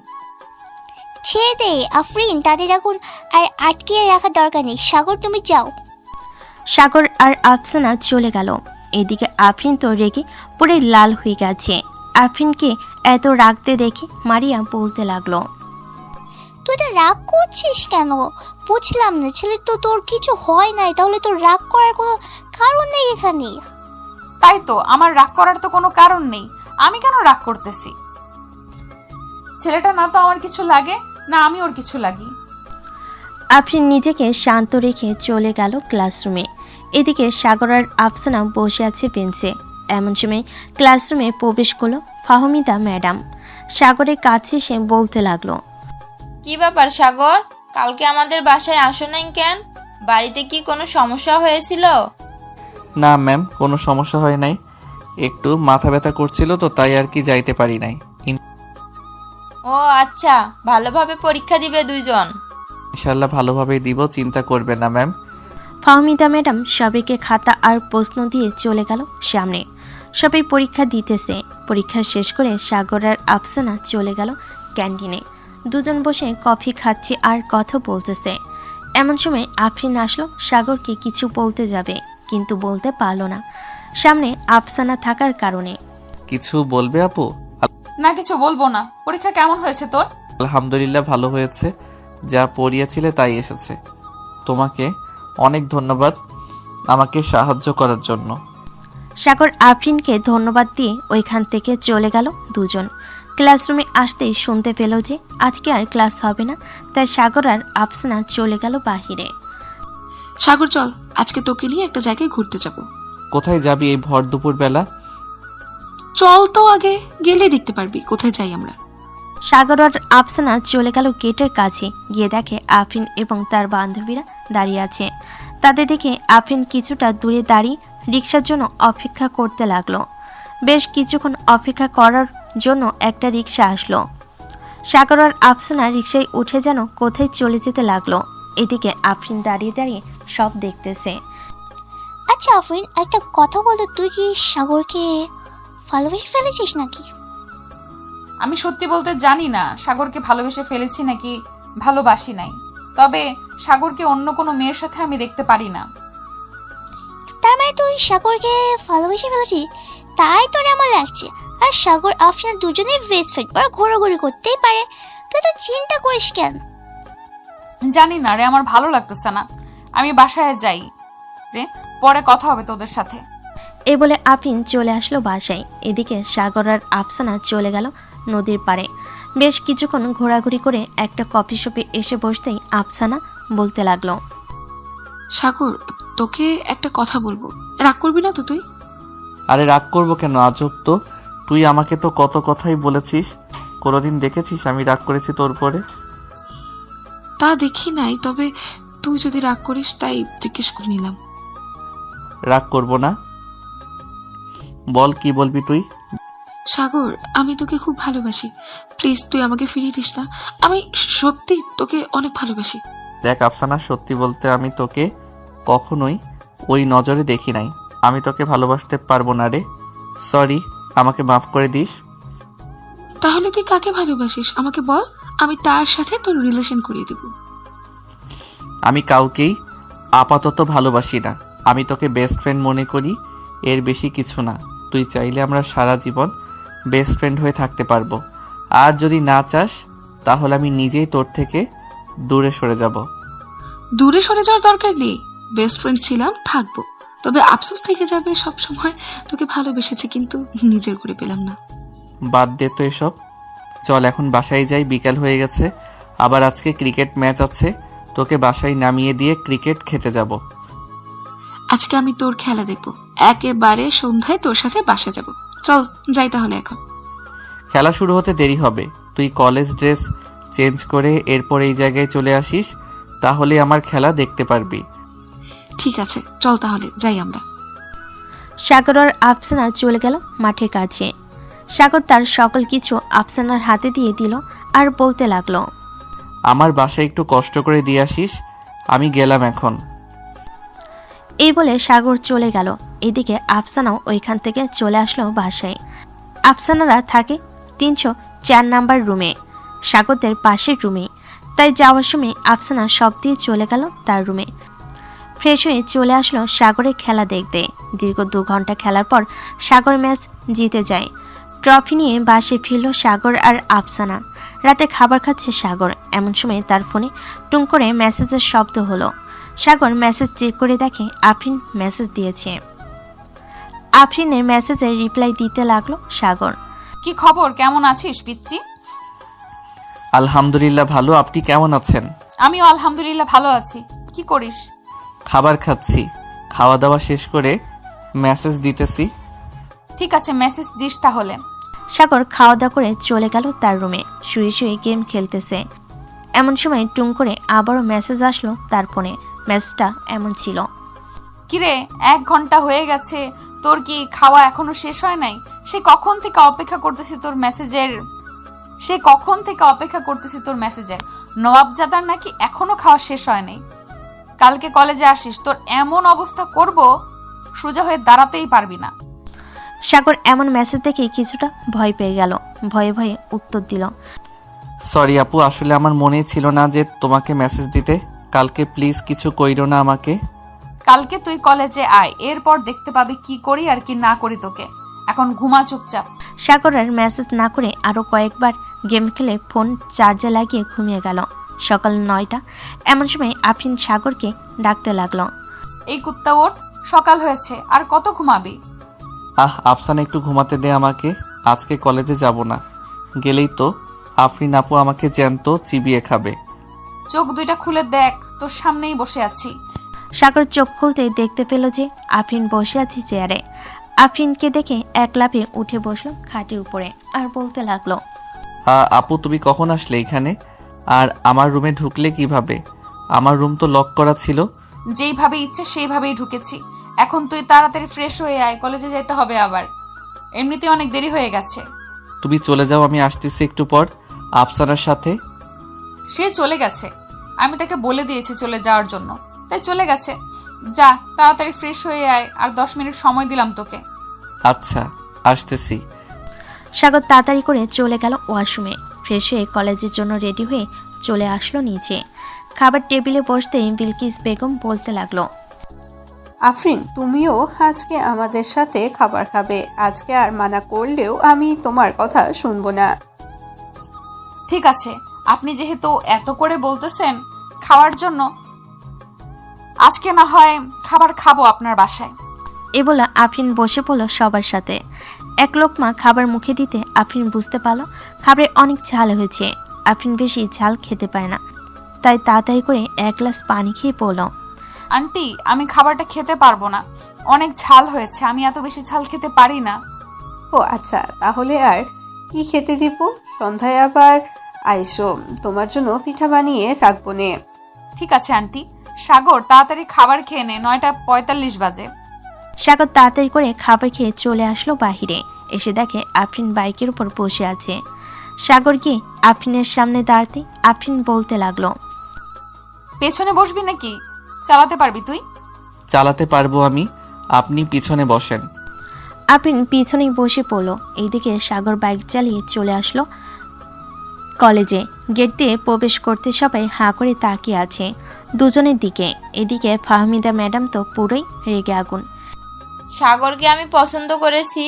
ছেড়ে দে আফরিন, তাদের এখন আর আটকিয়ে রাখার দরকার নেই। সাগর তুমি যাও। সাগর আর আফসানা চলে গেল। এদিকে আফরিন তো রেগে পুরো লাল হয়ে গেছে। আফরিনকে এত রাগতে দেখে মারিয়া বলতে লাগলো, তুই তো রাগ করছিস কেন? বুঝলাম না, ছেলে তো তোর কিছু হয় নাই, তাহলে তোর রাগ করার কোনো কারণ নেই এখানে। তাই তো, আমার রাগ করার তো কোনো কারণ নেই। আমি কেন রাগ করতেছি? ছেলেটা না তো আমার কিছু লাগে, না আমি ওর কিছু লাগি। আফরিন নিজেকে শান্ত রেখে চলে গেল ক্লাসরুমে। এদিকে সাগর আর আফসানা বসে আছে বেঞ্চে। এমন সময় ক্লাসরুমে প্রবেশ করলো ফাহমিদা ম্যাডাম। সাগরের কাছে এসে বলতে লাগলো, কি ব্যাপার সাগর, কালকে আমাদের বাসায় আসো নাই কেন? বাড়িতে কি কোনো সমস্যা হয়েছিল? না ম্যাম, কোনো সমস্যা হয় নাই, একটু মাথা ব্যথা করছিল তো তাই আর কি যাইতে পারি নাই। ও আচ্ছা, ভালোভাবে পরীক্ষা দিবে দুইজন? ইনশাল্লাহ ভালোভাবেই দিব, চিন্তা করবেন না ম্যাম। ফাহমিদা ম্যাডাম সবাইকে খাতা আর প্রশ্ন দিয়ে চলে গেল সামনে। সবাই পরীক্ষা দিতেছে। পরীক্ষা শেষ করে সাগর আর আফসানা চলে গেল ক্যান্টিনে। দুজন বসে কফি খাচ্ছে আর কথা বলতেছে। এমন সময় আফরিন আসলো। সাগরকে কিছু বলতে যাবে কিন্তু বলতে পারলো না, সামনে আফসানা থাকার কারণে। কিছু বলবে আপু? না, কিছু বলবো না। পরীক্ষা কেমন হয়েছে তোর? আলহামদুলিল্লাহ ভালো হয়েছে, যা পড়িয়েছিলে তাই এসেছে। তোমাকে অনেক ধন্যবাদ আমাকে সাহায্য করার জন্য। সাগর আফরিনকে ধন্যবাদ দিয়ে ওইখান থেকে চলে গেল দুজন। ক্লাসরুমে আসতেই শুনতে পেল যে আজকে আর ক্লাস হবে না, তাই সাগর আর আফসানা চলে গেল বাহিরে। সাগর চল, আজকে তোকে নিয়ে একটা জায়গায় ঘুরতে যাব। কোথায় যাবি এই ভর দুপুর বেলা? চল তো, আগে গেলে দেখতে পারবি কোথায় যাই আমরা। সাগর আর আফসানা চলে গেল গেটের কাছে। গিয়ে দেখে আফরিন এবং তার বান্ধবীরা দাঁড়িয়ে আছে। তাদের দেখে আফরিন কিছুটা দূরে দাঁড়িয়ে রিক্সার জন্য অপেক্ষা করতে লাগলো। বেশ কিছুক্ষণ অপেক্ষা করার জন্য একটা রিক্সা আসলো। সাগর আর আফসানা রিক্সায় উঠে যেন কোথায় চলে যেতে লাগলো। এদিকে আফরিন দাঁড়িয়ে দাঁড়িয়ে সব দেখতেছে। আচ্ছা আফরিন, একটা কথা বলো, তুই কি সাগরকে ভালোবেসে ফেলেছিস নাকি? আমি সত্যি বলতে জানি না সাগরকে ভালোবেসে ফেলেছি নাকি ভালোবাসি নাই, তবে সাগরকে অন্য কোনো মেয়ের সাথে আমি দেখতে পারি না। তার মানে তুই সাগরকে ভালোবেসে ফেলেছিস? তাই তোর আমার লাগছে। আর সাগর আফরিন দুজনেই বেস্ট ফ্রেন্ড, ওরা ঘোরাঘুরি করতেই পারে, তুই তো চিন্তা করিস কেন? জানি না রে, আমার ভালো লাগতেছে না। আমি বাসায় যাই রে, পরে কথা হবে তোদের সাথে। এই বলে আফরিন চলে আসলো বাসায়। এদিকে সাগর আর আফসানা চলে গেল নদীর পাড়ে। বেশ কিছুক্ষণ ঘোরাঘুরি করে একটা কফি শপে এসে বসতেই আফসানা বলতে লাগলো, সাগর, তোকে একটা কথা বলবো, রাগ করবি না তো তুই? আরে রাগ করবো কেন, আজব তো। তুই আমাকে তো কত কথাই বলেছিস, কোনোদিন দেখেছিস আমি রাগ করেছি তোর পরে? তা দেখি নাই, তবে তুই যদি রাগ করিস তাই জিজ্ঞেস করে নিলাম। রাগ করবো না, বল কি বলবি তুই? সাগর, আমি তোকে খুব ভালোবাসি, প্লিজ তুই আমাকে ফিরিয়ে দিস না। আমি সত্যি তোকে অনেক ভালোবাসি। দেখ আফসানা, সত্যি বলতে আমি তোকে কখনোই ওই নজরে দেখি নাই। আমি তোকে ভালোবাসতে পারবো না রে। সরি, আমাকে মাফ করে দিস। তাহলে তুই কাকে ভালোবাসিস আমাকে বল, আমি তার সাথে তোর রিলেশন করিয়ে দিব। আমি কাউকেই আপাতত ভালোবাসি না। আমি তোকে বেস্ট ফ্রেন্ড মনে করি, এর বেশি কিছু না। তুই চাইলে আমরা সারা জীবন বেস্ট ফ্রেন্ড হয়ে থাকতে পারবো। আর যদি না চাস তাহলে আমি নিজেই তোর থেকে দূরে সরে যাব। দূরে সরে যাওয়ার দরকার নেই, বেস্ট ফ্রেন্ড ছিলাম, থাকবো। তবে আফসোস থেকে যাবে, সব সময় তোকে ভালোবেসেছি কিন্তু নিজের করে পেলাম না। বাদ দে তো এসব, চল এখন বাসায় যাই, বিকাল হয়ে গেছে। আবার আজকে ক্রিকেট ম্যাচ আছে, তোকে বাসায় নামিয়ে দিয়ে ক্রিকেট খেতে যাব। আজকে আমি তোর খেলা দেখবো, একেবারে সন্ধ্যায় তোর সাথে বাসা যাব। চল যাই তাহলে এখন। খেলা শুরু হতে দেরি হবে, তুই কলেজ ড্রেস চেঞ্জ করে এরপর এই জায়গায় চলে আসিস, তাহলে আমার খেলা দেখতে পারবি। ঠিক আছে, চল তাহলে যাই আমরা। সাগর আর আফসানা চলে গেল মাঠের কাছে। সাগর তার সকল কিছু আফসানার হাতে দিয়ে দিল আর বলতে লাগলো, আমার বাসায় একটু কষ্ট করে দিয়ে আসিস, আমি গেলাম এখন। এই বলে সাগর চলে গেল। এদিকে আফসানাও ওইখান থেকে চলে আসলো বাসায়। আফসানারা থাকে 304 নাম্বার রুমে, সাগরদের পাশের রুমে। তাই যাওয়ার সময় আফসানা সব দিয়ে চলে গেল তার রুমে। ফ্রেশ হয়ে চলে আসলো সাগরের খেলা দেখতে। দীর্ঘ 2 ঘন্টা খেলার পর সাগর ম্যাচ জিতে যায়। ট্রফি নিয়ে বাসে ফিরল সাগর আর আফসানা। রাতে খাবার খাচ্ছে সাগর, এমন সময় তার ফোনে টুং করে মেসেজের শব্দ হলো। সাগর মেসেজ চেক করে দেখে আফরিন মেসেজ দিয়েছে। আফরিনের মেসেজে রিপ্লাই দিতে লাগলো সাগর। কি খবর, কেমন আছিস পিচ্চি? আলহামদুলিল্লাহ ভালো, আপনি কেমন আছেন? আমিও আলহামদুলিল্লাহ ভালো আছি। কি করিস? খাবার খাচ্ছি, খাওয়া দাওয়া শেষ করে মেসেজ দিতেছি। ঠিক আছে, মেসেজ দিস তাহলে। সাগর খাওয়া দাওয়া করে চলে গেল তার রুমে। শুয়ে শুয়ে গেম খেলতেছে। এমন সময় টুং করে আবারও মেসেজ আসলো তার ফোনে। মেসেজটা এমন ছিল, কিরে 1 ঘন্টা হয়ে গেছে, তোর কি খাওয়া এখনো শেষ হয় নাই? সে কখন থেকে অপেক্ষা করতেছি তোর মেসেজের। নবাবজাদার নাকি এখনো খাওয়া শেষ হয় নাই। কালকে কলেজে আসিস, তোর এমন অবস্থা করব সোজা হয়ে দাঁড়াতেই পারবি না। সাগর এমন মেসেজ দেখে কিছুটা ভয় পেয়ে গেল। ভয়ে ভয়ে উত্তর দিল, সরি আপু, আসলে আমার মনে ছিল না যে তোমাকে মেসেজ দিতে। কালকে প্লিজ কিছু কইরো না আমাকে। কালকে তুই কলেজে আয়, এরপর দেখতে পাবি কি করি আর কি না করি তোকে। এখন ঘুমা চুপচাপ। সাগর আর মেসেজ না করে আরো কয়েকবার গেম খেলে ফোন চার্জে লাগিয়ে ঘুমিয়ে গেল। সকাল 9টা। এমন সময় আফরিন সাগরকে ডাকতে লাগলো, এই কুত্তা ওঠ, সকাল হয়েছে, আর কত ঘুমাবি? আফসানা একটু ঘুমাতে দে আমাকে, আজকে কলেজে যাব না। গেলেই তো আফরিন আপু আমাকে জ্যান্ত চিবিয়ে খাবে। চোখ দুইটা খুলে দেখ, তোর সামনেই বসে আছি। সাগর চোখ খুলতে দেখতে পেল যে আফরিন বসে আছে চেয়ারে। আফরিনকে দেখে এক লাফে উঠে বসলো খাটের উপরে আর বলতে লাগলো, আপু তুমি কখন আসলে এখানে? আর আমার রুমে ঢুকলে কিভাবে? আমার রুম তো লক করা ছিল। যেইভাবে ইচ্ছে সেইভাবেই ঢুকেছি। এখন তুই তাড়াতাড়ি ফ্রেশ হয়ে আয়, কলেজে যেতে হবে আবার। এমনিতে অনেক দেরি হয়ে গেছে। তুমি চলে যাও, আমি আসতেছি একটু পর আফসানার সাথে। সে চলে গেছে, আমি তাকে বলে দিয়েছি চলে যাওয়ার জন্য, তাই চলে গেছে। যা তাড়াতাড়ি ফ্রেশ হয়ে আয়, আর 10 মিনিট সময় দিলাম তোকে। আচ্ছা, আসতেছি। সাগর তাড়াতাড়ি করে চলে গেল ওয়াশরুমে। ফ্রেশ হয়ে কলেজের জন্য রেডি হয়ে চলে আসলো নিচে। খাবার টেবিলে বসতেই বিলকিস বেগম বলতে লাগলো, আফরিন, তুমিও আজকে আমাদের সাথে খাবার খাবে। আজকে আর মানা করলেও আমি তোমার কথা শুনবো না। ঠিক আছে, আপনি যেহেতু এত করে বলতেছেন খাওয়ার জন্য, আজকে না হয় খাবার খাবো আপনার বাসায়। এ বলে আফরিন বসে পড়ল সবার সাথে। এক লোকমা খাবার মুখে দিতে আফরিন বুঝতে পারল খাবারে অনেক ঝাল হয়েছে। আফরিন বেশি ঝাল খেতে পারে না, তাই তাড়াতাড়ি করে 1 গ্লাস পানি খেয়ে পড়ল, আন্টি আমি খাবারটা খেতে পারবো না, অনেক ঝাল হয়েছে, আমি এত বেশি ঝাল খেতে পারি না। ও আচ্ছা, তাহলে আর কি খেতে দিব? সন্ধ্যায় আবার আইসো, তোমার জন্য পিঠা বানিয়ে রাখবো নে। ঠিক আছে আন্টি। সাগর তাড়াতাড়ি খাবার খেয়ে নে, 9:45 বাজে। সাগর তাড়াতাড়ি করে খাবার খেয়ে চলে আসলো বাহিরে। এসে দেখে আফরিন বাইকের উপর বসে আছে। সাগর গিয়ে আফরিনের সামনে দাঁড়াতে আফরিন বলতে লাগলো, পেছনে বসবি নাকি? চালাতে পারবি তুই? চালাতে পারবো আমি, আপনি পিছনে বসেন। আফরিন পিছনে বসে পড়ল। এইদিকে সাগর বাইক চালিয়ে চলে আসলো কলেজে। গেট দিয়ে প্রবেশ করতে সবাই হাঁ করে তাকিয়ে আছে দুজনের দিকে। এদিকে ফাহমিদা ম্যাডাম তো পুরোই রেগে আগুন। সাগরকে আমি পছন্দ করেছি,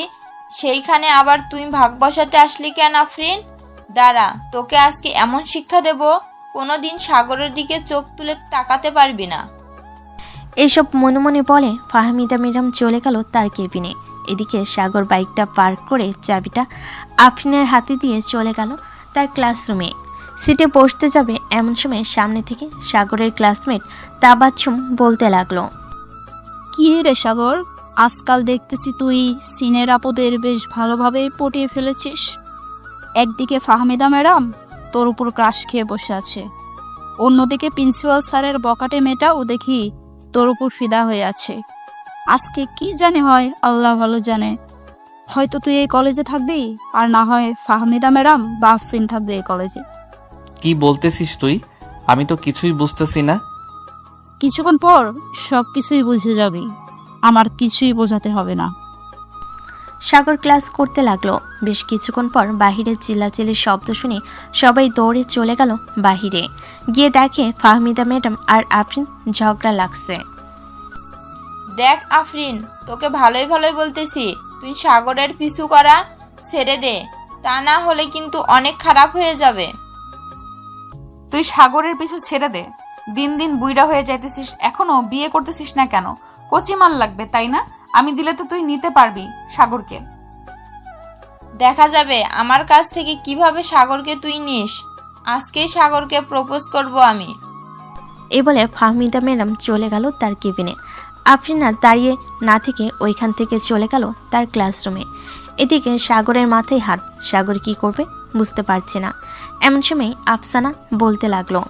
সেইখানে আবার তুই ভাগ বসাতে আসলি কেন আফরিন? দাঁড়া, তোকে আজকে এমন শিক্ষা দেব, কোনোদিন সাগরের দিকে চোখ তুলে তাকাতে পারবি না। এসব মনে মনে বলে ফাহমিদা ম্যাডাম চলে গেল তার কেবিনে। এদিকে সাগর বাইকটা পার্ক করে চাবিটা আফরিনের হাতে দিয়ে চলে গেল তার ক্লাসরুমে। সিটে বসতে যাবে এমন সময় সামনে থেকে সাগরের ক্লাসমেট তাবাচ্ছুম বলতে লাগলো, কি রে সাগর, আজকাল দেখতেছি তুই সিনের আপদের বেশ ভালোভাবে পটিয়ে ফেলেছিস। একদিকে ফাহমিদা ম্যাডাম তোর উপর ক্রাশ খেয়ে বসে আছে, অন্যদিকে প্রিন্সিপাল স্যারের বকাটে মেয়েটাও দেখি তোর উপর ফিদা হয়ে আছে। আজকে কি জানে হয়, আল্লাহ ভালো জানে। হয়তো তুই এই কলেজে থাকবি, আর না হয় ফাহমিদা ম্যাডাম বা আফরিন থাকবে এই কলেজে। কি বলতেছিস তুই? আমি তো কিছুই বুঝতেছি না। কিছুক্ষণ পর সব কিছুই বুঝে যাবি, আমার কিছুই বোঝাতে হবে না। সাগর ক্লাস করতে লাগলো। বেশ কিছুক্ষণ পর বাহিরে চিল্লাচিল্লির শব্দ শুনে সবাই দৌড়ে চলে গেল বাহিরে। গিয়ে দেখে ফাহমিদা ম্যাডাম আর আফরিন ঝগড়া লাগছে। দেখ আফরিন, তোকে ভালোই ভালোই বলতেছি, তুই সাগরের পিছু করা ছেড়ে দে, তা না হলে কিন্তু অনেক খারাপ হয়ে যাবে। তুই সাগরের পিছু ছেড়ে দে। দিন দিন বুইড়া হয়ে যাইতেছিস, এখনো বিয়ে করতেছিস না কেন? কচি মাল লাগবে তাই না? আমি দিলে তো তুই নিতে পারবি সাগরকে। দেখা যাবে আমার কাছ থেকে কিভাবে সাগরকে তুই নিস। আজকেই সাগরকে প্রপোজ করব আমি। এই বলে ফাহমিদা ম্যাডাম চলে গেল তার কেবিনে। আফরিন আর দাঁড়িয়ে না থেকে ওইখান থেকে চলে গেল তার ক্লাসরুমে। এদিকে সাগরের মাথায় হাত। সাগর কি করবে বুঝতে পারছে না। এমন সময় আফসানা বলতে লাগলো,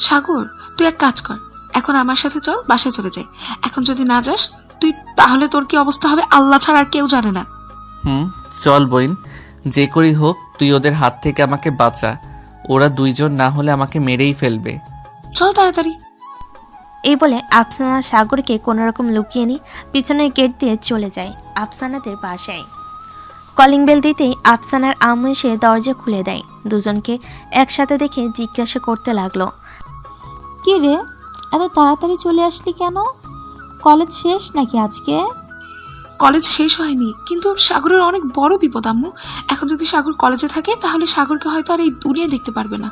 সাগর, তুই এক কাজ কর, এখন আমার সাথে চল, বাসায় চলে যাই। এখন যদি না যাস তুই, তাহলে তোর কি অবস্থা হবে আল্লাহ ছাড়া আর কেউ জানে না। চল বইন, যে করেই হোক তুই ওদের হাত থেকে আমাকে বাঁচা। ওরা দুইজন না হলে আমাকে মেরেই ফেলবে। চল তাড়াতাড়ি। এই বলে আফসানা সাগরকে কোনোরকম লুকিয়ে নিয়ে পিছনের গেট দিয়ে চলে যায় আফসানাদের বাসায়। কলিং বেল দিতেই আফসানার আম্মু এসে দরজা খুলে দেয়। দুজনকে একসাথে দেখে জিজ্ঞাসা করতে লাগলো, কি রে, এত তাড়াতাড়ি চলে আসলি কেন? কলেজ শেষ নাকি আজকে? কলেজ শেষ হয়নি, কিন্তু সাগরের অনেক বড় বিপদ আম্মু। এখন যদি সাগর কলেজে থাকে তাহলে সাগরকে হয়তো আর এই দুনিয়া দেখতে পারবে না।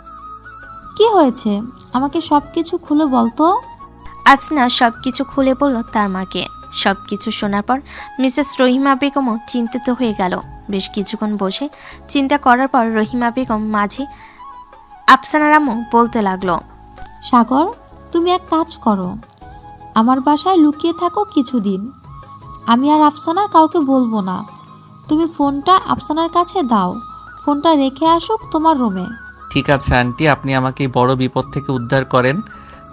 কি হয়েছে, আমাকে সবকিছু খুলে বলতো। আফসানা সবকিছু খুলে বলল তার মাকে। সবকিছু শোনার পর মিসেস রহিমা বেগমও চিন্তিত হয়ে গেল। বেশ কিছুক্ষণ বসে চিন্তা করার পর রহিমা বেগম মাঝে আফসানার আম্মু বলতে লাগলো, সাগর, তুমি এক কাজ করো, আমার বাসায় লুকিয়ে থাকো কিছুদিন। আমি আর আফসানা কাউকে বলবো না। তুমি ফোনটা আফসানার কাছে দাও, ফোনটা রেখে আসুক তোমার রুমে। ঠিক আছে আন্টি, আপনি আমাকে এই বড় বিপদ থেকে উদ্ধার করেন,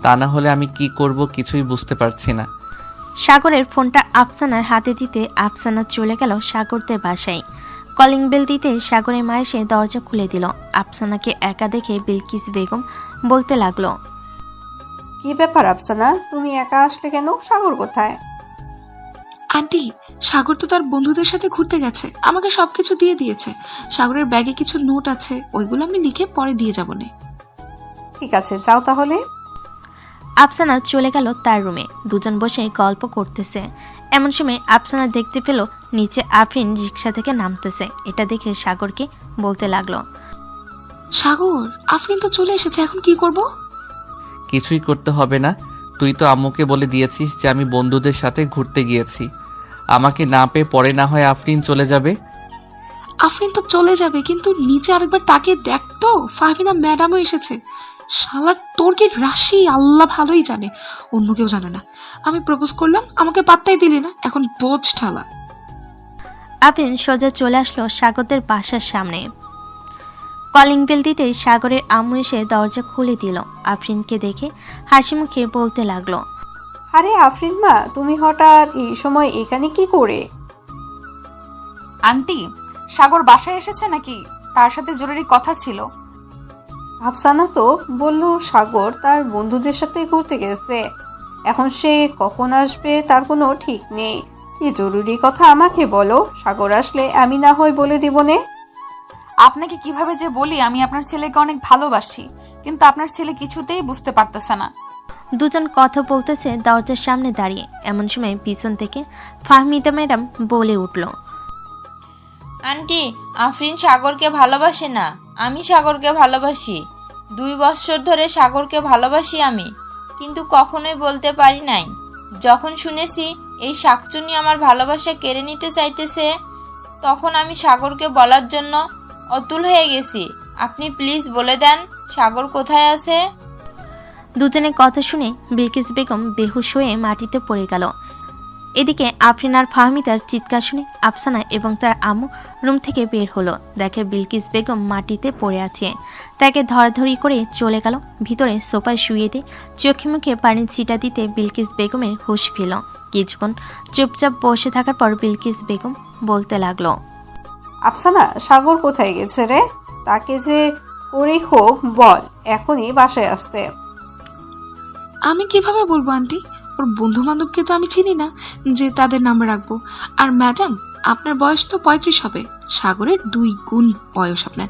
তা না হলে আমি কি করব কিছুই বুঝতে পারছি না। সাগরের ফোনটা আফসানার হাতে দিতে আফসানা চলে গেল সাগরদের বাসায়। কলিং বেল দিতে সাগরের মা এসে দরজা খুলে দিল। আফসানাকে একা দেখে বিলকিস বেগম বলতে লাগলো, কি ব্যাপার আফসানা, তুমি একা আসলে কেন? সাগর কোথায়? আন্টি, সাগর তো তার বন্ধুদের সাথে ঘুরতে গেছে, আমাকে সবকিছু দিয়ে দিয়েছে। সাগরের ব্যাগে কিছু নোট আছে, ওইগুলো আমি লিখে পরে দিয়ে যাবো না। ঠিক আছে, যাও তাহলে। আফসানা চলে গেল তার রুমে। দুজন বসে গল্প করতেছে। এমন সময় আফসানা দেখতে পেল নিচে আফরিন রিক্সা থেকে নামতেছে। এটা দেখে সাগরকে বলতে লাগলো, সাগর, আফরিন তো চলে এসেছে, এখন কি করব? কিছুই করতে হবে না, তুই তো আম্মুকে বলে দিয়েছিস যে আমি বন্ধুদের সাথে ঘুরতে গিয়েছি। আমাকে না পেয়ে পরে না হয় আফরিন চলে যাবে। আফরিন তো চলে যাবে, কিন্তু নিচে আরেকবার তাকে দেখতো, ফাহমিনা ম্যাডামও এসেছে। শালার তোর কি রাশি আল্লাহ ভালোই জানে, অন্য কেউ জানে না। আমি প্রপোজ করলাম, আমাকে পাত্তাই দিলি না, এখন বোঝ ঠালা। আফরিন সোজা চলে আসলো সাগরদের বাসার সামনে। কলিং বেল দিতে সাগরের আম্মু এসে দরজা খুলে দিল। আফরিনকে দেখে হাসি মুখে বলতে লাগলো, আরে আফরিন মা, তুমি হঠাৎ এই সময় এখানে কি করে? আন্টি, সাগর বাসায় এসেছে নাকি? তার সাথে জরুরি কথা ছিল। আফসানা তো বলল সাগর তার বন্ধুদের সাথে ঘুরতে গেছে। এখন সে কখন আসবে তার কোনো ঠিক নেই। কি জরুরি কথা আমাকে বলো, সাগর আসলে আমি না হয় বলে দিব নে। আপনাকে কিভাবে যে বলি, আমি আপনার ছেলেকে অনেক ভালোবাসি, কিন্তু আপনার ছেলে কিছুতেই বুঝতে পারতেছে না। দুজন কথা বলতেছে দরজার সামনে দাঁড়িয়ে। এমন সময় পিছন থেকে ফাহমিদা ম্যাডাম বলে উঠল, আন্টি, আফরিন সাগরকে ভালোবাসে না, আমি সাগরকে ভালোবাসি। 2 বছর ধরে সাগরকে ভালোবাসি আমি, কিন্তু কখনোই বলতে পারি নাই। যখন শুনেছি এই শাকচুনি আমার ভালোবাসা কেড়ে নিতে চাইতেছে, তখন আমি সাগরকে বলার জন্য অতুল হয়ে গেছি। আপনি প্লিজ বলে দেন সাগর কোথায় আছে। দুজনের কথা শুনে বিলকিস বেগম বেহুশ হয়ে মাটিতে পড়ে গেল। এদিকে আফরিন আর ফাহমিদার চিৎকার শুনে আফসানা এবং তার আম্মু রুম থেকে বের হলো। দেখে বিলকিস বেগম মাটিতে পড়ে আছে। তাকে ধরাধরি করে চলে গেল ভিতরে সোফায় শুয়ে দিয়ে চোখে মুখে পানির ছিটা দিতে বিলকিস বেগমের হুঁশ ফিরল। কিছুক্ষণ চুপচাপ বসে থাকার পর বিলকিস বেগম বলতে লাগলো, আফসানা, সাগর কোথায় গেছে রে? তাকে যে করেই হোক বল এখনই বাসায় আসতে। আমি কিভাবে বলবো আন্টি? ওর বন্ধু বান্ধবকে তো আমি চিনি না যে তাদের নাম্বার রাখবো। আর ম্যাডাম, আপনার বয়স তো 35 হবে, সাগরের 2 গুণ বয়স আপনার।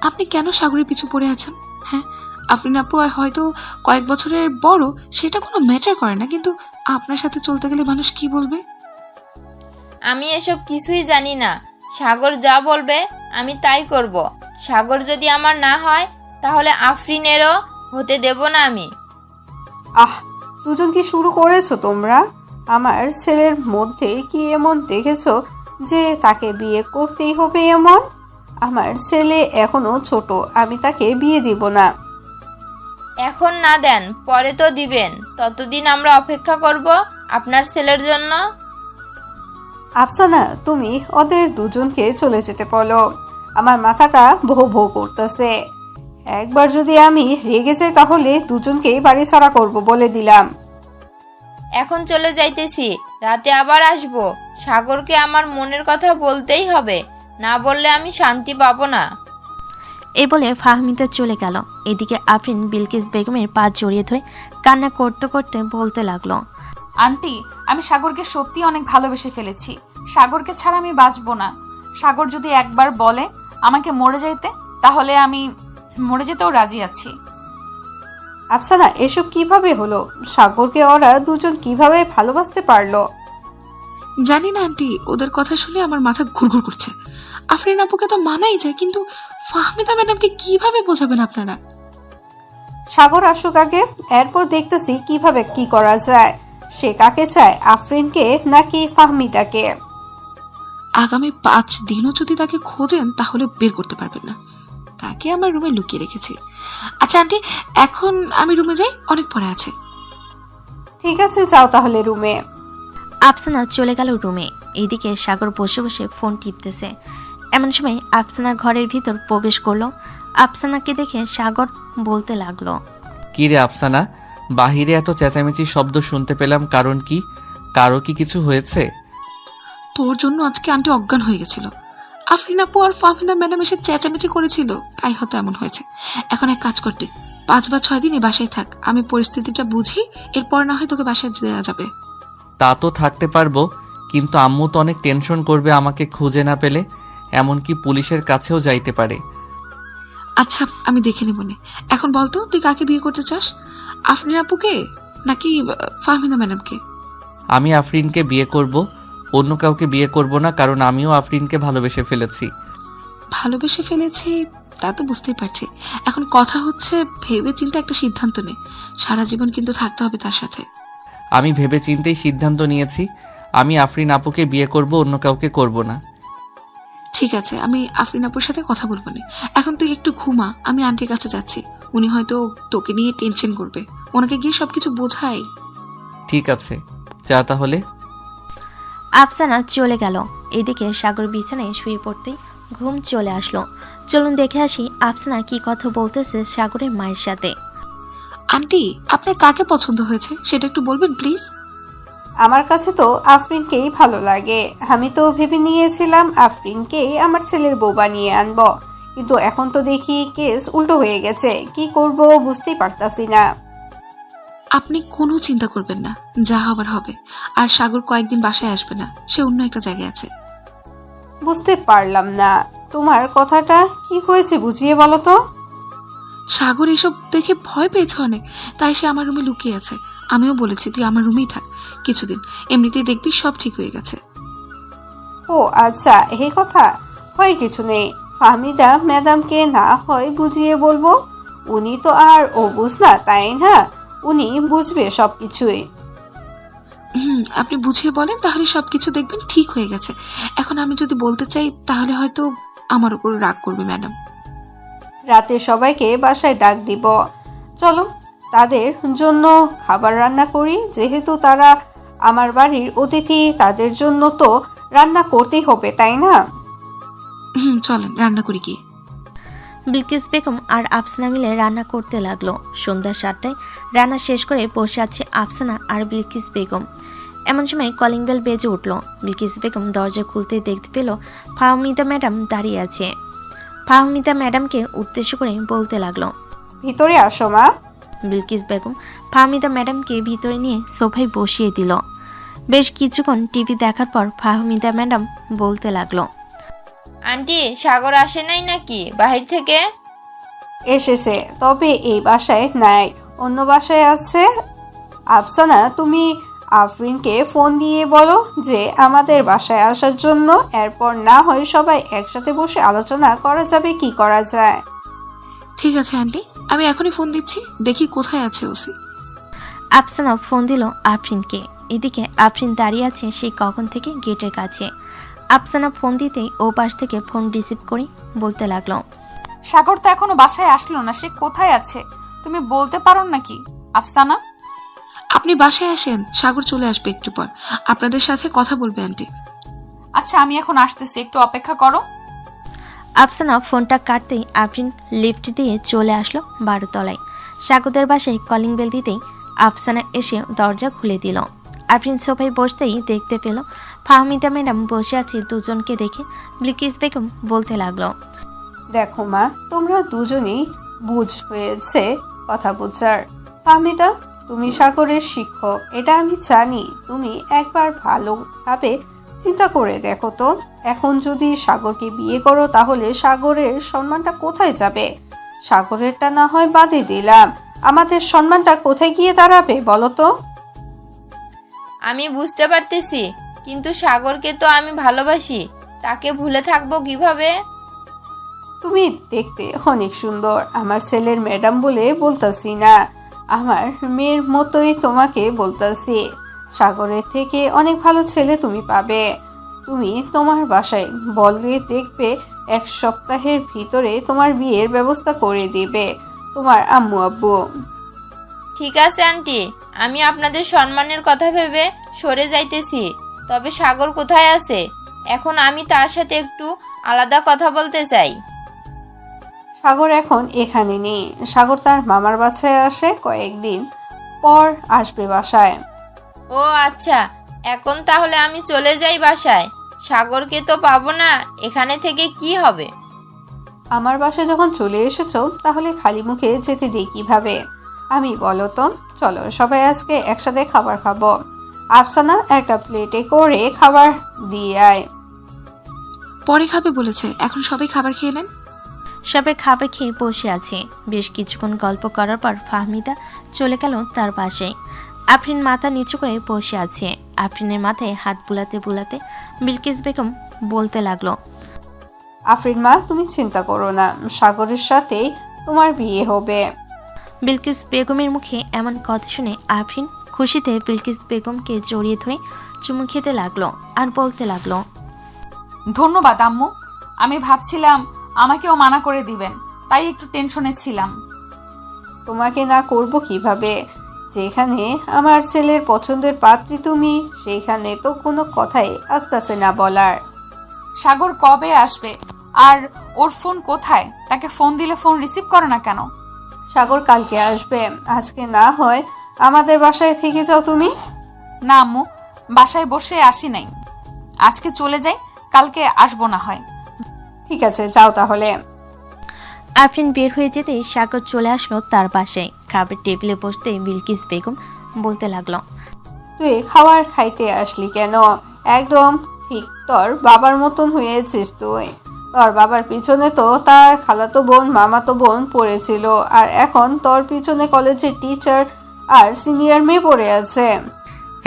আপনি কেন সাগরের পিছু পড়ে আছেন? হ্যাঁ, আফরিন আপু হয়তো কয়েক বছরের বড়, সেটা কোনো ম্যাটার করে না, কিন্তু আপনার সাথে চলতে গেলে মানুষ কি বলবে? আমি এসব কিছুই জানি না। সাগর যা বলবে আমি তাই করব। সাগর যদি আমার না হয়, তাহলে আফরিনেরও হতে দেব না আমি। আহ, দুজন কি শুরু করেছো তোমরা? আমার ছেলের মধ্যে কি এমন দেখেছো যে তাকে বিয়ে করতেই হবে এমন? আমার ছেলে এখনো ছোট, আমি তাকে বিয়ে দিব না। এখন না দেন, পরে তো দিবেন। ততদিন আমরা অপেক্ষা করব আপনার ছেলের জন্য। আফসানা, তুমি ওদের দুজনকে চলে যেতে বলো। আমার মাথাটা ভো ভো করতেছে। একবার যদি আমি রেগে যাই তাহলে দুজনকেই বাড়ি ছাড়া করব বলে দিলাম। এখন চলে যাইতেছি, রাতে আবার আসব। সাগরকে আমার মনের কথা বলতেই হবে, না বললে আমি শান্তি পাবো না। এই বলে ফাহমিদা চলে গেল। এদিকে আফরিন বিলকিস বেগমের পা জড়িয়ে ধরে কান্না করতে করতে বলতে লাগলো, আন্টি, আমি সাগরকে সত্যি অনেক ভালোবেসে ফেলেছি। সাগরকে ছাড়া আমি বাঁচবো না। সাগর যদি একবার বলে আমাকে মরে যাইতে, তাহলে আমি মরে যেতেও রাজি আছি। আফসানা, এসব কিভাবে হলো? সাগরকে ওরা দুজন কিভাবে ভালোবাসতে পারলো? জানি না আন্টি, ওদের কথা শুনে আমার মাথা ঘুরঘুর করছে। আফরিন আপুকে তো মানাই যায়, কিন্তু ফাহমিদা ম্যাডামকে কিভাবে বোঝাবেন আপনারা? সাগর আসুক আগে, এরপর দেখতেছি কিভাবে কি করা যায়। সে কাকে চায়, আফরিনকে নাকি ফাহমিদাকে? আগামী 5 দিনও যদি তাকে খোঁজেন তাহলে বের করতে পারবেন না। তাকে আমার রুমে লুকিয়ে রেখেছি। আচ্ছা আন্টি, এখন আমি রুমে যাই, অনেক পরে আছে। ঠিক আছে, যাও তাহলে রুমে। আফসানা চলে গেল রুমে। এইদিকে সাগর বসে বসে ফোন টিপতেছে। এমন সময় আফসানা ঘরের ভিতর প্রবেশ করলো। আফসানাকে দেখে সাগর বলতে লাগলো, কি রে আফসানা, বাহিরে এত চেঁচামেচি শব্দ শুনতে পেলাম, কারণ কি? কারো কি কিছু হয়েছে? তোর জন্য আজকে আন্টি অজ্ঞান হয়ে গেছিল। আফরিন আপু আর ফাহমিদা ম্যাডাম এসে চেঁচামেচি করেছিল, তাই হয়তো এমন হয়েছে। এখন এক কাজ করতে, 5 বা 6 দিন এই বাসায় থাক, আমি পরিস্থিতিটা বুঝি, এরপর না হয় তোকে বাসায় দেওয়া যাবে। তা তো থাকতে পারবো, কিন্তু আম্মু তো অনেক টেনশন করবে আমাকে খুঁজে না পেলে, এমনকি পুলিশের কাছেও যাইতে পারে। আচ্ছা, আমি দেখে নেব নে। এখন বলতো, তুই কাকে বিয়ে করতে চাস, আফরিন আপুকে নাকি ফাহমিদা ম্যাডামকে? আমি আফরিনকে বিয়ে করব, অন্য কাউকে বিয়ে করব না, কারণ আমিও আফরিনকে ভালোবেসে ফেলেছি। ভালোবেসে ফেলেছি তা তো বুঝতেই পারছি। এখন কথা হচ্ছে ভেবে চিন্তে একটা সিদ্ধান্ত নে, সারা জীবন কিন্তু থাকতে হবে তার সাথে। আমি ভেবে চিন্তেই সিদ্ধান্ত নিয়েছি, আমি আফরিন আপুকে বিয়ে করব, অন্য কাউকে করব না। ঠিক আছে, আমি আফরিন আপুর সাথে কথা বলবো না। এখন তুই একটু ঘুমা, আমি আন্টির কাছে যাচ্ছি। উনি হয়তো তোকে নিয়ে টেনশন করবে, ওনাকে গিয়ে সবকিছু বোঝাই। ঠিক আছে, যা তাহলে। আফসানা চলে গেল। এদিকে সাগর বিছানায় শুয়ে পড়তেই ঘুম চলে আসলো। চলুন দেখে আসি আফসানা কি কথা বলতেছে সাগরের মায়ের সাথে। আন্টি, আপনার কাকে পছন্দ হয়েছে সেটা একটু বলবেন প্লিজ। আমার কাছে তো আফরিনকেই ভালো লাগে। আমি তো ভেবে নিয়েছিলাম আফরিনকেই আমার ছেলের বউ বানিয়ে আনবো, কিন্তু এখন তো দেখি কেস উল্টো হয়ে গেছে। কি করব বুঝতেই পারতাছি না। আপনি কোনো চিন্তা করবেন না, যা হবার হবে। আর সাগর কয়েকদিন বাসায় আসবে না, সে অন্য একটা জায়গায় আছে। বুঝতে পারলাম না, তোমার কথাটা কি হয়েছে বুঝিয়ে বলো তো। সাগর এসব দেখে ভয় পেয়েছে অনেক, তাই সে আমার রুমে লুকিয়ে আছে। আমিও বলেছি তুই আমার রুমেই থাক কিছুদিন, এমনিতেই দেখবি সব ঠিক হয়ে গেছে। ও আচ্ছা, এই কথা। হয় কিছু নেই, ফাহমিদা ম্যাডামকে না হয় বুঝিয়ে বলবো। উনি তো আর বুঝ না, তাই না? উনি বুঝবে সবকিছুই। আপনি বুঝিয়ে বলেন, তাহলে সবকিছু দেখবেন ঠিক হয়ে গেছে। এখন আমি যদি বলতে চাই তাহলে হয়তো আমার উপর রাগ করবে ম্যাডাম। রাতে সবাইকে বাসায় ডাক দিব। চলো তাদের জন্য খাবার রান্না করি, যেহেতু তারা আমার বাড়ির অতিথি, তাদের জন্য তো রান্না করতেই হবে, তাই না? চলেন রান্না করি কি। বিলকিস বেগম আর আফসানা মিলে রান্না করতে লাগলো। সন্ধ্যা 7টায় রান্না শেষ করে বসে আছে আফসানা আর বিলকিস বেগম। এমন সময় কলিং বেল বেজে উঠল। বিলকিস বেগম দরজা খুলতে দেখতে পেল ফাহমিদা ম্যাডাম দাঁড়িয়ে আছে। ফাহমিদা ম্যাডামকে উদ্দেশ্য করে বলতে লাগলো, ভিতরে আসো মা। বিলকিস বেগম ফাহমিদা ম্যাডামকে ভিতরে নিয়ে সোফায় বসিয়ে দিল। বেশ কিছুক্ষণ টিভি দেখার পর ফাহমিদা ম্যাডাম বলতে লাগলো, আন্টি, সাগর আসে নাই নাকি বাহির থেকে? এসেছে, তবে এই বাসায় নাই, অন্য বাসায় আছে। আফসানা, তুমি আফরিনকে ফোন দিয়ে বলো যে আমাদের বাসায় আসার জন্য। এরপর না হয় সবাই একসাথে বসে আলোচনা করা যাবে কি করা যায়। ঠিক আছে আন্টি, আমি এখনই ফোন দিচ্ছি, দেখি কোথায় আছে ওসি। আফসানা ফোন দিল আফরিনকে। এদিকে আফরিন দাঁড়িয়ে আছে সেই কখন থেকে গেটের কাছে। আফসানা ফোন দিতেই ও পাশ থেকে ফোন রিসিভ করে বলতে লাগলো, সাগর তো এখনো বাসায় আসলো না, সে কোথায় আছে তুমি বলতে পারো নাকি আফসানা? আপনি বাসায় আসেন, সাগর চলে আসবে একটু পর, আপনাদের সাথে কথা বলবে আন্টি। আচ্ছা, আমি এখন আসতেছি, একটু অপেক্ষা করো। আফসানা ফোনটা কাটতেই আফরিন লিফট দিয়ে চলে আসলো 12 তলায়। সাগরদের বাসায় কলিং বেল দিতেই আফসানা এসে দরজা খুলে দিল। আফরিন সোফায় বসতেই দেখতে পেল ফাহমিদা ম্যাডাম বসে আছে। দুজনকে দেখে বিলকিস বেগম বলতে লাগলো, দেখো মা, তোমরা দুজনেই বুঝ হয়েছে কথা বুঝার। ফাহমিদা, তুমি সাগরের শিক্ষক, এটা আমি জানি। তুমি একবার ভালোভাবে চিন্তা করে দেখো তো, এখন যদি সাগরকে বিয়ে করো তাহলে সাগরের সম্মানটা কোথায় যাবে? সাগরেরটা না হয় বাদই দিলাম, আমাদের সম্মানটা কোথায় গিয়ে দাঁড়াবে বলো তো? আমি বুঝতে পারতেছি, কিন্তু সাগরকে তো আমি ভালোবাসি, তাকে ভুলে থাকবো কিভাবে? তুমি দেখতে অনেক সুন্দর, আমার ছেলের ম্যাডাম বলে বলতাছি না, আমার মেয়ের মতোই তোমাকে বলতাছি। সাগরের থেকে অনেক ভালো ছেলে তুমি পাবে। তুমি তোমার বাসায় বললে দেখবে 1 সপ্তাহের ভিতরে তোমার বিয়ের ব্যবস্থা করে দিবে তোমার আম্মু আব্বু। ঠিক আছে আন্টি, আমি আপনাদের সম্মানের কথা ভেবে সরে যাইতেছি। তবে সাগর কোথায় আছে? এখন আমি তার সাথে একটু আলাদা কথা বলতে চাই। সাগর এখন এখানে নেই, সাগর তার মামার বাসায় আসে, কয়েকদিন পর আসবে বাসায়। ও আচ্ছা, এখন তাহলে আমি চলে যাই বাসায়। সাগরকে তো পাবো না, এখানে থেকে কি হবে? আমার বাসায় যখন চলে এসেছো তাহলে খালি মুখে যেতে দিই কিভাবে? আমি বলো তো, চলো সবাই আজকে একসাথে খাবার খাবো। আফসানা, একটা প্লেটে করে খাবার দিয়ে আয়। পরে খাবে বলেছে, এখন সবাই খাবার খেয়ে নেন। সবাই খাবার খেয়ে বসে আছে। বেশ কিছুক্ষণ গল্প করার পর ফাহমিদা চলে গেল তার বাসায়। আফরিন মাথা নিচু করে বসে আছে। আফরিনের মাথায় হাত বুলাতে বুলাতে বিলকিস বেগম বলতে লাগলো, আফরিন মা, তুমি চিন্তা করো না, সাগরের সাথেই তোমার বিয়ে হবে। বিলকিস বেগমের মুখে এমন কথা শুনে আফরিন খুশিতে বিলকিস বেগমকে জড়িয়ে ধরে চুমু খেতে লাগলো আর বলতে লাগলো, ধন্যবাদ আম্মু, আমি ভাবছিলাম আমাকেও মানা করে দিবেন, তাই একটু টেনশনে ছিলাম। তোমাকে না করব কিভাবে? যেখানে আমার ছেলের পছন্দের পাত্রী তুমি, সেখানে তো কোনো কথাই আসতেছে না বলার। সাগর কবে আসবে আর ওর ফোন কোথায়? তাকে ফোন দিলে ফোন রিসিভ করো না কেন? সাগর কালকে আসবে, আজকে না হয় আমাদের বাসায় থেকে যাও তুমি। না আম্মু, বাসায় বসে আসি নাই, আজকে চলে যাই, কালকে আসবো না হয়। ঠিক আছে, যাও তাহলে। আফরিন বের হয়ে যেতেই সাগর চলে আসলো তার বাসায়। খাবার টেবিলে বসতে বিলকিস বেগম বলতে লাগলো, তুই খাবার খাইতে আসলি কেন? একদম ঠিক তোর বাবার মতন হয়েছিস তুই। তোর বাবার পিছনে তো তার খালাতো বোন মামাতো বোন পড়েছিল, আর এখন তোর পিছনে কলেজের টিচার আর সিনিয়র মেয়ে পড়ে আছে।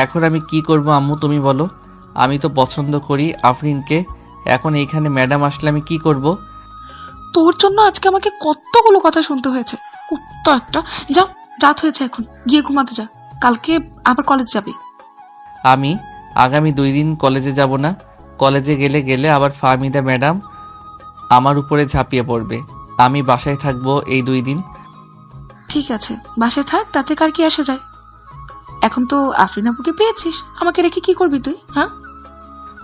এখন আমি কি করব আম্মু তুমি বলো? আমি তো পছন্দ করি আফরিনকে, এখন এইখানে ম্যাডাম আসলে আমি কি করব? তোর জন্য আজকে আমাকে কতগুলো কথা শুনতে হয়েছে। কুত্তা একটা। যা, রাত হয়েছে, এখন গিয়ে ঘুমাতে যা, কালকে আবার কলেজ যাবি। আমি আগামী 2 দিন কলেজে যাব না। কলেজে গেলে আবার ফাহমিদা ম্যাডাম আমার উপরে ঝাঁপিয়ে পড়বে। আমি বাসায় থাকবো এই 2 দিন। ঠিক আছে, বাসায় থাক, তাতে কার কি আসা যায়। এখন তো আফরিন আপুকে পেয়েছিস, আমাকে রেখে কি করবি তুই? হ্যাঁ,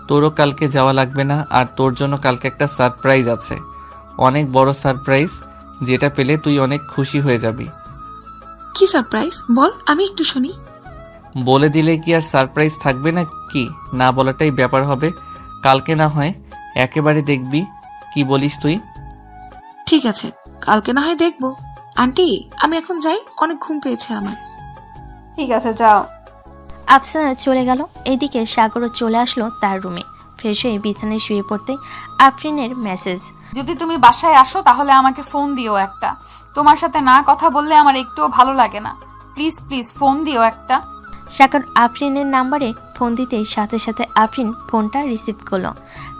তোরও কালকে যাওয়া লাগবে না, আর তোর জন্য কালকে একটা সারপ্রাইজ আছে, অনেক বড় সারপ্রাইজ, যেটা পেলে তুই অনেক খুশি হয়ে যাবি। কি সারপ্রাইজ বল, আমি একটু শুনি। বলে দিলে কি আর সারপ্রাইজ থাকবে না কি? না বলাটাই ব্যাপার হবে। কালকে না হয় একেবারে দেখবি। কি বলিস তুই? ঠিক আছে, কালকে না হয় দেখবো। আন্টি, আমি এখন যাই, অনেক ঘুম পেয়েছে আমার। ঠিক আছে, যাও। আফসানা চলে গেল। এদিকে সাগরও চলে আসলো তার রুমে। ফ্রেশ হয়ে বিছানায় শুয়ে পড়তে আফরিনের মেসেজ, যদি তুমি বাসায় আসো তাহলে আমাকে ফোন দিও একটা। তোমার সাথে না কথা বললে আমার একটুও ভালো লাগে না। প্লিজ প্লিজ ফোন দিও একটা। সাগর আফরিনের নাম্বারে ফোন দিতেই সাথে সাথে আফরিন ফোনটা রিসিভ করলো।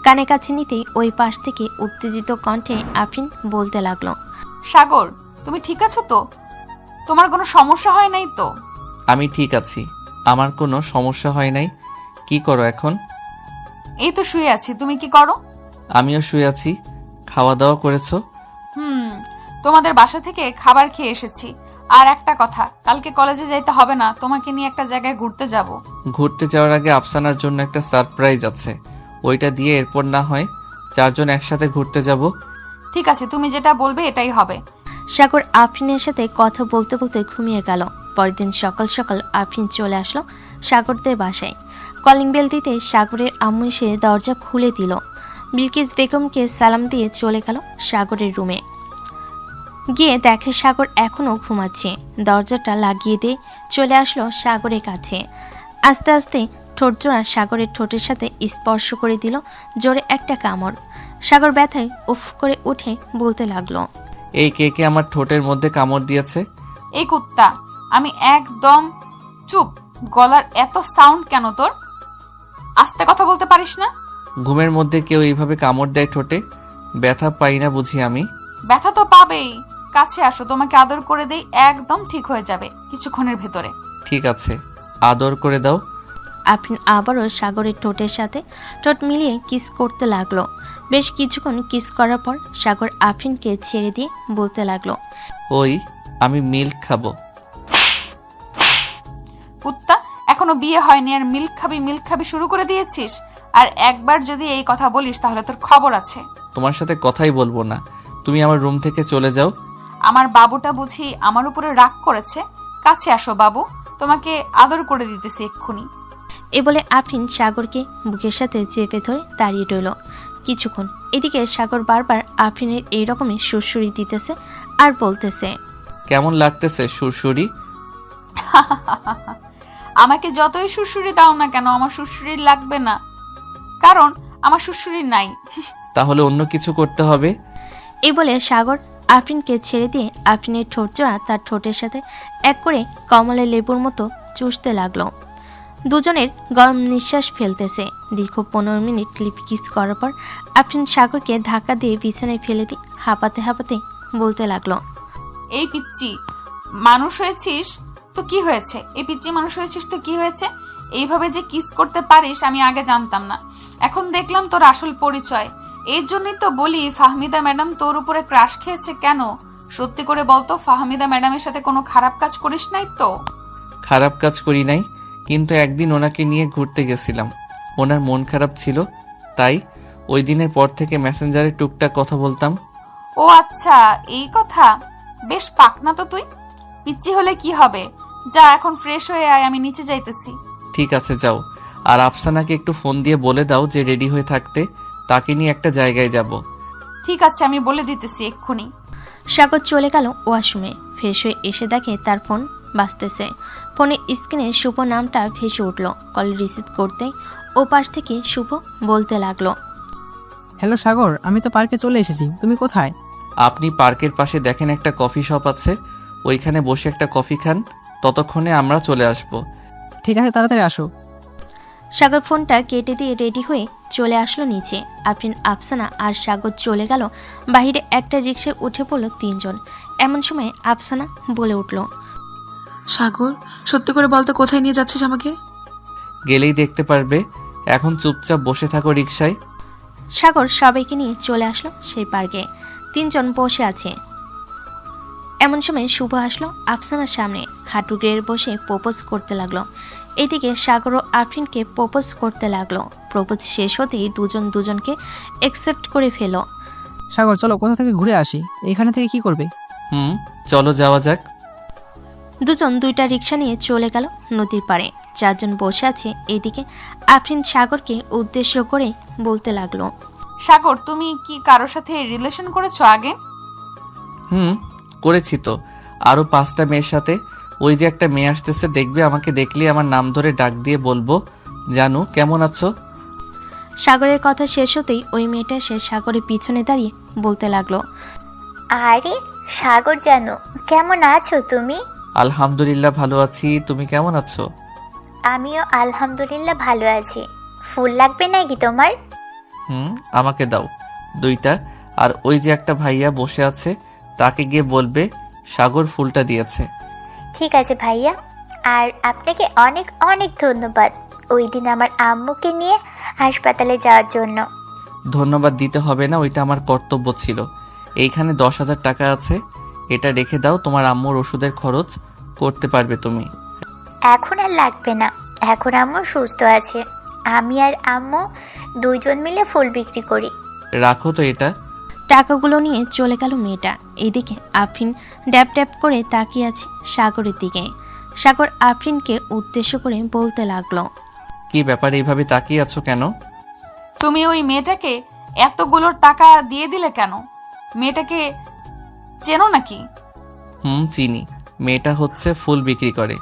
কানে কাছে নিতেই ওই পাশ থেকে উত্তেজিত কণ্ঠে আফরিন বলতে লাগলো, সাগর, তুমি ঠিক আছো তো? তোমার কোনো সমস্যা হয় নাই তো? আমি ঠিক আছি, আমার কোনো সমস্যা হয় নাই। কি করো এখন? এই তো শুয়ে আছি, তুমি কি করো? আমিও শুয়ে আছি। খাওয়া দাওয়া করেছো? তোমাদের বাসা থেকে খাবার খেয়ে এসেছি। আর একটা কথা, কালকে কলেজে যাইতে হবে না, তোমাকে নিয়ে একটা জায়গায় ঘুরতে যাব। ঘুরতে যাওয়ার আগে আফসানার জন্য একটা সারপ্রাইজ আছে, ওইটা দিয়ে এরপর না হয় 4 জন একসাথে ঘুরতে যাব। ঠিক আছে, তুমি যেটা বলবে এটাই হবে। সাগর আফরিনের সাথে কথা বলতে বলতে ঘুমিয়ে গেল। পরের দিন সকাল সকাল আফরিন চলে আসলো সাগরদের বাসায়। কলিং বেল দিতে সাগরের আম্মু এসে দরজা খুলে দিল। বিলকিস বেগমকে সালাম দিয়ে চলে গেল সাগরের রুমে। গিয়ে দেখে সাগর এখনো ঘুমাচ্ছে। দরজাটা লাগিয়ে দিয়ে চলে আসলো সাগরের কাছে। আস্তে আস্তে ঠোঁটজোড়া সাগরের ঠোঁটের সাথে স্পর্শ করে দিল জোরে একটা কামড়। সাগর ব্যথায় উফ করে উঠে বলতে লাগলো, এই কে কে আমার ঠোঁটের মধ্যে কামড় দিয়েছে? এই কুত্তা, আমি একদম চুপ। গলার এত সাউন্ড কেন তোর? আস্তে কথা বলতে পারিস না? ঘুমের মধ্যে কেউ এইভাবে কামড় দেয় ঠোঁটে? ব্যথা পাই না বুঝি আমি? ব্যথা তো পাবেই। কাছে আসো, তোমাকে আদর করে দেই, একদম ঠিক হয়ে যাবে কিছুক্ষণের ভেতরে। ঠিক আছে, আদর করে দাও। আফরিন আবারও সাগরের ঠোঁটের সাথে ঠোঁট মিলিয়ে কিস করতে লাগলো। বেশ কিছুক্ষণ কিস করার পর সাগর আফরিনকে ছেড়ে দিয়ে বলতে লাগলো, ওই আমি মিল্ক খাবো। কুত্তা, এখনো বিয়ে হয়নি আর মিল্ক খাবি শুরু করে দিয়েছিস? আর একবার যদি এই কথা বলিস তাহলে তোর খবর আছে। তোমার সাথে কথাই বলবো না, তুমি আমার রুম থেকে চলে যাও। আমার বাবুটা বুঝি আমার উপরে রাগ করেছে? কাছে আসো বাবু, তোমাকে আদর করে দিতেছি এক্ষুনি। এ বলে আফরিন সাগরকে বুকের সাথে চেপে ধরে দাঁড়িয়ে রইল কিছুক্ষণ। এদিকে সাগর বারবার আফরিনের এইরকমই সুরসুরি দিতেছে আর বলতেছে, কেমন লাগতেছে সুরসুরি? আমাকে যতই সুরসুরি দাও না কেন, আমার সুরসুরি লাগবে না, কারণ আমার সুরসুরি নাই। তাহলে অন্য কিছু করতে হবে। এই বলে সাগর আফরিনকে ছেড়ে দিয়ে আফরিনের ঠোঁট জোড়া তার ঠোঁটের সাথে এক করে কমলা লেবুর মতো চুষতে লাগলো। দুজনের গরম নিঃশ্বাস ফেলতেছে। দীর্ঘ 15 মিনিট লিপ কিস করার পর আফরিন সাগরকে ধাক্কা দিয়ে বিছানায় ফেলে দিয়ে হাঁপাতে হাঁপাতে বলতে লাগলো, এই পিচ্চি মানুষ হয়েছিস তো কি হয়েছে? এই পিচ্চি মানুষ হয়েছিস তো কি হয়েছে? এইভাবে যে কিস করতে পারিস আমি আগে জানতাম না, এখন দেখলাম তোর আসল পরিচয়। এর জন্যই তো বলি ফাহমিদা ম্যাডাম তোর উপরে ক্রাশ খেয়েছে কেন? সত্যি করে বলতো, ফাহমিদা ম্যাডামের সাথে কোনো খারাপ কাজ করিস নাই তো? খারাপ কাজ করি নাই, কিন্তু একদিন ওনাকে নিয়ে ঘুরতে গেছিলাম, ওনার মন খারাপ ছিল, তাই ওই দিনের পর থেকে মেসেঞ্জারে টুকটাক কথা বলতাম। ও আচ্ছা, এই কথা। বেশ পাকনা তো তুই। পিচ্চি হলে কি হবে, যা এখন ফ্রেশ হয়ে আয়, আমি নিচে যাইতেছি। ঠিক আছে যাও, আর আফসানাকে একটু ফোন দিয়ে বলে দাও যে রেডি হয়ে থাকতে, তাকে নিয়ে একটা জায়গায় যাব। ঠিক আছে, আমি বলে দিতেছি এক্ষুনি। সাগর চলে গেল ওয়াশরুমে। ফ্রেশ হয়ে এসে দেখে তার ফোন বাজতেছে। ফোনের স্ক্রিনে শুভ নামটা ভেসে উঠল। কল রিসিভ করতেই ও পাশ থেকে শুভ বলতে লাগলো, হ্যালো সাগর, আমি তো পার্কে চলে এসেছি, তুমি কোথায়? আপনি পার্কের পাশে দেখেন একটা কফি শপ আছে, ওইখানে বসে একটা কফি খান, ততক্ষণে আমরা চলে আসব। ঠিক আছে, তাড়াতাড়ি আসো। সাগর ফোনটা কেটে দিয়ে রেডি হয়ে চলে আসলো নিচে। আফরিন, আফসানা আর সাগর চলে গেল বাইরে। একটা রিক্সায় উঠে পড়লো তিনজন। এমন সময় আফসানা বলে উঠল, সাগর, সত্যি করে বলতে কোথায় নিয়ে যাচ্ছিস আমাকে? গেলেই দেখতে পারবে, এখন চুপচাপ বসে থাকো রিকশায়। সাগর সবাইকে নিয়ে চলে আসলো সেই পার্কে। তিনজন বসে আছে। এমন সময় শুভ আসলো আফসানার সামনে, হাঁটু গেড়ে বসে প্রপোজ করতে লাগলো। এদিকে সাগর ও আফরিনকে প্রপোজ করতে লাগলো। প্রপোজ শেষ হতেই দুজন দুজনকে অ্যাকসেপ্ট করে ফেলো। সাগর চলো কোথা থেকে ঘুরে আসি, এখানে থেকে কি করবে? চলো যাওয়া যাক। দুজন দুইটা রিক্সা নিয়ে চলে গেল নদীর পাড়ে। চারজন বসে আছে। এদিকে আফরিন সাগরকে উদ্দেশ্য করে বলতে লাগলো, সাগর, তুমি কি কারোর সাথে রিলেশন করেছো আগে? করেছি তো, আরো 5টা মেয়ের সাথে। ওই যে একটা মেয়ে আসতেছে, দেখবে, আমাকে দেখলে আমার নাম ধরে ডাক দিয়ে বলবো, জানু কেমন আছো। সাগরের কথা শেষ হতেই ওই মেয়েটা সে সাগরের পিছনে দাঁড়িয়ে বলতে লাগলো, আরে সাগর জানো, কেমন আছো তুমি? আলহামদুলিল্লাহ ভালো আছি, তুমি কেমন আছো? আমিও আলহামদুলিল্লাহ ভালো আছি। ফুল লাগবে নাকি তোমার? আমাকে দাও 2টা। আর ওই যে একটা ভাইয়া বসে আছে, তাকে গিয়ে বলবে সাগর ফুলটা দিয়েছে। ঠিক আছে ভাইয়া, আর আপনাকে অনেক অনেক ধন্যবাদ ওই দিন আমার আম্মুকে নিয়ে হাসপাতালে যাওয়ার জন্য। ধন্যবাদ দিতে হবে না, ওইটা আমার কর্তব্য ছিল। এইখানে 10,000 টাকা আছে, এটা রেখে দাও, তোমার আম্মুর ওষুধের খরচ করতে পারবে তুমি। এখন আর লাগবে না, এখন আম্মু সুস্থ আছে। আমি আর আম্মু দুইজন মিলে ফুল বিক্রি করি। রাখো তো এটা। টাকাগুলো নিয়ে চলে গেল মেয়েটা। এইদিকে আফরিন ড্যাপ ড্যাপ করে তাকিয়ে আছে সাগরের দিকে। সাগর আফরিনকে উদ্দেশ্য করে বলতে লাগলো, কি ব্যাপার, এইভাবে তাকিয়ে আছো কেন? তুমি ওই মেয়েটাকে এতগুলো টাকা দিয়ে দিলে কেন? মেয়েটাকে চেনো নাকি? চিনি। মেয়েটা হচ্ছে ফুল বিক্রি করে,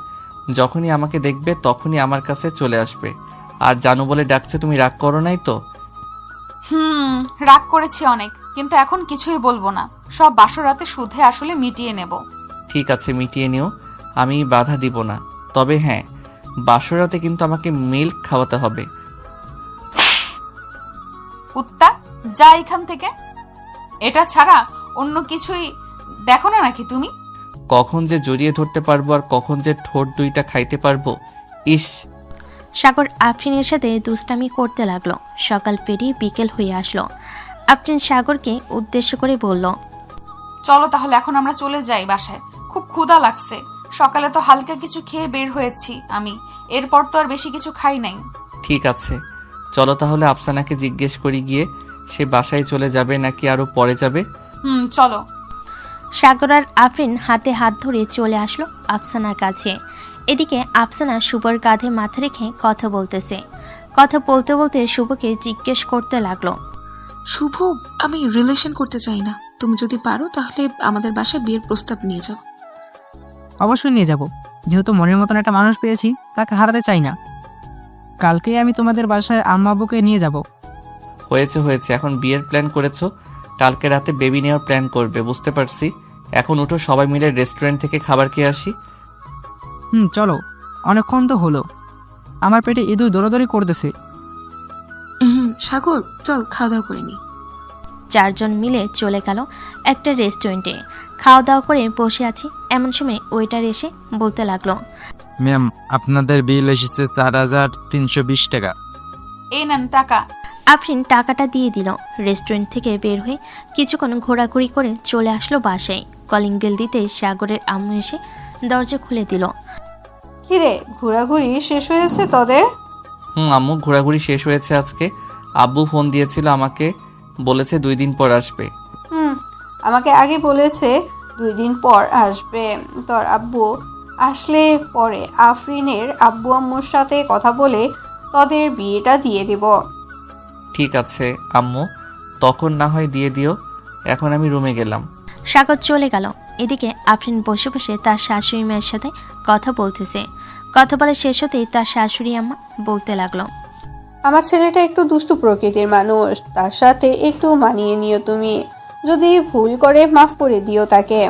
যখনই আমাকে দেখবে তখনই আমার কাছে চলে আসবে। আর জানু বলে ডাকছে, তুমি রাগ করো নাই তো? রাগ করেছি অনেক, কিন্তু এখন কিছুই বলবো না। সব বাসরাতে সুধে আসলে মিটিয়ে নেব। ঠিক আছে, মিটিয়ে নিও, আমি বাধা দিব না। তবে হ্যাঁ, বাসরাতে কিন্তু আমাকে মিল্ক খাওয়াতে হবে। কুত্তা, যা এখান থেকে। এটা ছাড়া অন্য কিছুই দেখো না নাকি তুমি? কখন যে জড়িয়ে ধরতে পারবো আর কখন যে ঠোঁট 2টা খাইতে পারবো। ইস। সাগর আফরিনের সাথে দুষ্টামি করতে লাগলো। সকাল পেরিয়ে বিকেল হয়ে আসলো। আফরিন সাগরকে উদ্দেশ্য করে বলল, চলো তাহলে এখন আমরা চলে যাই বাসায়, খুব ক্ষুধা লাগছে। সকালে তো হালকা কিছু খেয়ে বের হয়েছি আমি, এরপর তো আর বেশি কিছু খাই নাই। ঠিক আছে, চলো তাহলে আফসানাকে জিজ্ঞেস করি গিয়ে, সে বাসায় চলে যাবে নাকি আরো পরে যাবে। চলো। সাগর আর আফরিন হাতে হাত ধরে চলে আসলো আফসানার কাছে। এদিকে আফসানা শুভর কাঁধে মাথা রেখে কথা বলতেছে। কথা বলতে বলতে শুভকে জিজ্ঞেস করতে লাগলো, শুভ, আমি রিলেশন করতে চাই না, তুমি যদি পারো তাহলে আমাদের বাসায় বিয়ের প্রস্তাব নিয়ে যাও। অবশ্যই নিয়ে যাব, যেহেতু মনের মতন একটা মানুষ পেয়েছি, তাকে হারাতে চাই না। কালকেই আমি তোমাদের বাসায় আম্মা আব্বুকে নিয়ে যাব। হয়েছে, এখন বিয়ের প্ল্যান করেছো, কালকে রাতে বেবি নেওয়ার প্ল্যান করবে, বুঝতে পারছি। এখন উঠো, সবাই মিলে রেস্টুরেন্ট থেকে খাবার খেয়ে আসি। চলো, অনেকক্ষণ তো হলো, আমার পেটে ইঁদুর দৌড়াদৌড়ি করতেছে। সাগর, চল খাওয়া দাওয়া করে নি। চারজন মিলে চলে গেল একটা রেস্টুরেন্টে। খাওয়া দাওয়া করে বসে আছি, এমন সময় ওয়েটার এসে বলতে লাগলো, ম্যাম, আপনাদের বিল এসেছে 4,320 টাকা। এই নেন টাকা। আফরিন টাকাটা দিয়ে দিল। রেস্টুরেন্ট থেকে বের হয়ে কিছুক্ষণ ঘোরাঘুরি করে চলে আসলো বাসায়। কলিং বেল দিতে সাগরের আম্মু এসে দরজা খুলে দিল। কিরে, ঘোরাঘুরি শেষ হয়েছে তোদের? আম্মু, ঘোরাঘুরি শেষ হয়েছে আজকে। আব্বু ফোন দিয়েছিল আমাকে, বলেছে 2 দিন পর আসবে। আমাকে আগে বলেছে 2 দিন পর আসবে। তোর আব্বু আসলে পরে আফরিনের আব্বু আম্মুর সাথে কথা বলে তোদের বিয়েটা দিয়ে দেব। ঠিক আছে আম্মু, তখন না হয় দিয়ে দিও। এখন আমি রুমে গেলাম। সাগর চলে গেল। এদিকে আফরিন বসে বসে তার শাশুড়ি মায়ের সাথে কথা বলতেছে। কথা বলে শেষ হতেই তার শাশুড়ি আম্মা বলতে লাগলো, আমার ছেলেটা একটু দুষ্টু প্রকৃতির মানুষ, তার সাথে একটু মানিয়ে নিও তুমি। যদি ভুল করে মাফ করে দিও তাকে।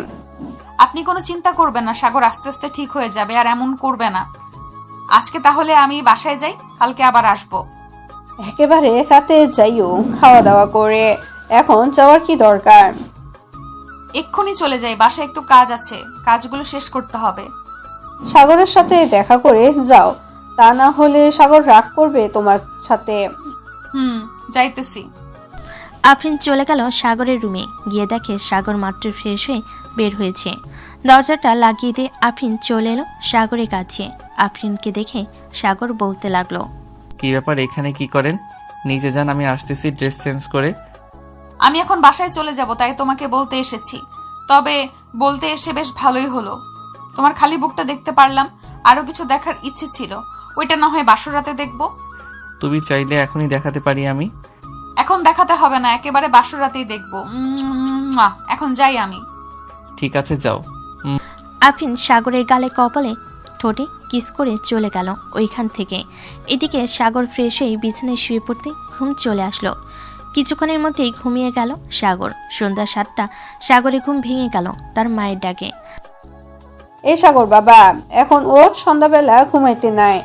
আপনি কোনো চিন্তা করবেন না, সাগর আস্তে আস্তে ঠিক হয়ে যাবে, আর এমন করবে না। আজকে তাহলে আমি বাসায় যাই, কালকে আবার আসবো। একেবারে রাতে যাইও খাওয়া দাওয়া করে, এখন যাওয়ার কি দরকার? এক্ষুনি চলে যাই, বাসায় একটু কাজ আছে, কাজগুলো শেষ করতে হবে। সাগরের সাথে দেখা করে যাও, তা না হলে সাগর রাগ করবে তোমার সাথে। যাইতেছি। আফরিন চলে গেল সাগরের রুমে। গিয়ে দেখে সাগর মাত্র ফ্রেশ হয়ে বের হয়েছে। দরজাটা লাগিয়ে দিয়ে আফরিন চলে এলো সাগরের কাছে। আফরিনকে দেখে সাগর বলতে লাগলো, কি ব্যাপার, এখানে কি করেন? নিচে যান, আমি আসতেছি ড্রেস চেঞ্জ করে। আমি এখন বাসায় চলে যাব, তাই তোমাকে বলতে এসেছি। তবে বলতে এসে বেশ ভালোই হলো, তোমার খালি বুকটা দেখতে পারলাম। আরো কিছু দেখার ইচ্ছে ছিল, ওইটা না হয় বাসর রাতে দেখবো। তুমি চাইলে এখনই দেখাতে পারি আমি। এখন দেখাতে হবে না, একেবারে বাসর রাতেই দেখবো। এখন যাই আমি। ঠিক আছে, যাও। আফরিন সাগরের গালে কপালে ঠোঁটে কিস করে চলে গেল ওইখান থেকে। এদিকে সাগর ফ্রেশ হয়ে বিছানায় শুয়ে পড়তে ঘুম চলে আসলো। কিছুক্ষণের মধ্যেই ঘুমিয়ে গেল সাগর। সন্ধ্যা 7টা সাগরের ঘুম ভেঙে গেল তার মায়ের ডাকে। এই সাগর বাবা, এখন ওর সন্ধ্যাবেলা ঘুমাইতে নাই।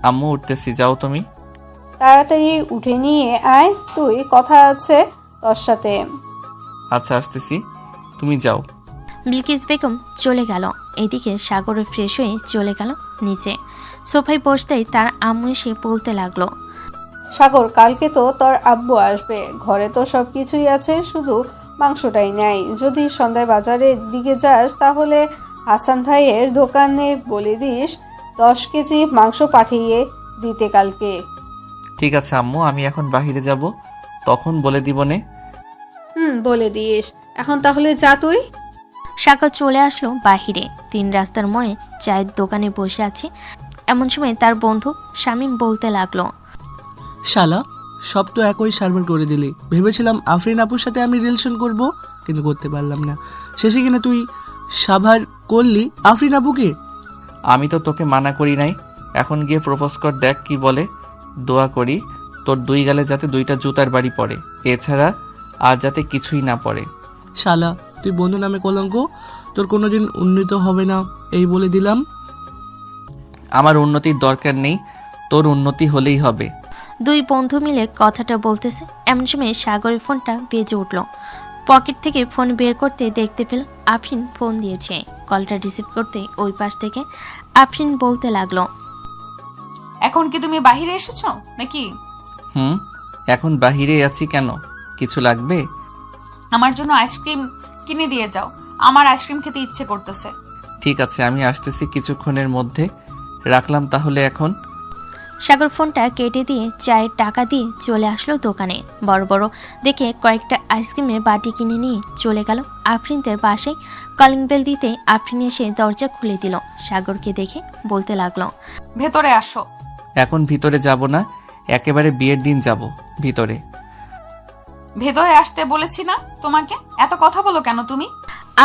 আম্মু উঠতেছি, যাও তুমি। তাড়াতাড়ি উঠে নিয়ে আয়, তুই কথা আছে তোর সাথে। আচ্ছা, আসতেছি, তুমি যাও। বিলকিস বেগম চলে গেল। এদিকে সাগর ফ্রেশ হয়ে চলে গেল নিচে। সোফায় বসতেই তার আম্মু এসে বলতে লাগলো, সাগর, কালকে তো তোর আব্বু আসবে, ঘরে তো সবকিছুই আছে, শুধু মাংসটাই নাই। যদি সন্ধ্যায় বাজারের দিকে যাস তাহলে হাসান ভাইয়ের দোকানে বলে দিস 10 কেজি মাংস পাঠিয়ে দিতে কালকে। ঠিক আছে আম্মু, আমি এখন বাহিরে যাব, তখন বলে দিবনে। বলে দিস। এখন তাহলে যা তুই। সাগর চলে আসলো বাহিরে। 3 রাস্তার মোড়ে চায়ের দোকানে বসে আছে। এমন সময় তার বন্ধু শামীম বলতে লাগলো, শালা, সব তো একই সার্ভার করে দিলি। ভেবেছিলাম আফরিন আপুর সাথে আমি রিলেশন করব, কিন্তু করতে পারলাম না। শেষে কিনা তুই সাভার করলি আফরিন আপুকে। আমি তো তোকে মানা করি নাই, এখন গিয়ে প্রপোজ কর, দেখ কি বলে। দোয়া করি তোর 2 গালে যাতে 2টা জুতার বাড়ি পড়ে, এছাড়া আর যাতে কিছুই না পড়ে। শালা, তুই বন্ধু নামে কলঙ্ক, তোর কোনোদিন উন্নীত হবে না, এই বলে দিলাম। আমার উন্নতির দরকার নেই, তোর উন্নতি হলেই হবে। 2 বন্ধু মিলে কথাটা বলতেছে। এমন সময় সাগরের ফোনটা বেজে উঠল। পকেট থেকে ফোন বের করতে দেখতে পেল আফরিন ফোন দিয়েছে। কলটা রিসিভ করতে ওই পাশ থেকে আফরিন বলতে লাগলো, এখন কি তুমি বাহিরে এসেছো নাকি? এখন বাহিরে আছি। কেন, কিছু লাগবে? আমার জন্য আইসক্রিম কিনে দিয়ে যাও, আমার আইসক্রিম খেতে ইচ্ছে করতেছে। ঠিক আছে, আমি আসতেছি কিছুক্ষণের মধ্যে। রাখলাম তাহলে এখন। সাগর ফোনটা কেটে দিয়ে চায়ের টাকা দিয়ে চলে আসলো দোকানে। বড় বড় দেখে কয়েকটা আইসক্রিমের বাটি কিনে নিয়ে চলে গেল আফরিনদের বাসায়। কলিং বেল দিতে আফরিন এসে দরজা খুলে দিল। সাগরকে দেখে বলতে লাগলো, ভেতরে আসো। এখন ভিতরে যাব না, একেবারে বিয়ের দিন যাব ভিতরে। ভেতরে আসতে বলেছি না তোমাকে? এত কথা বলো কেন তুমি?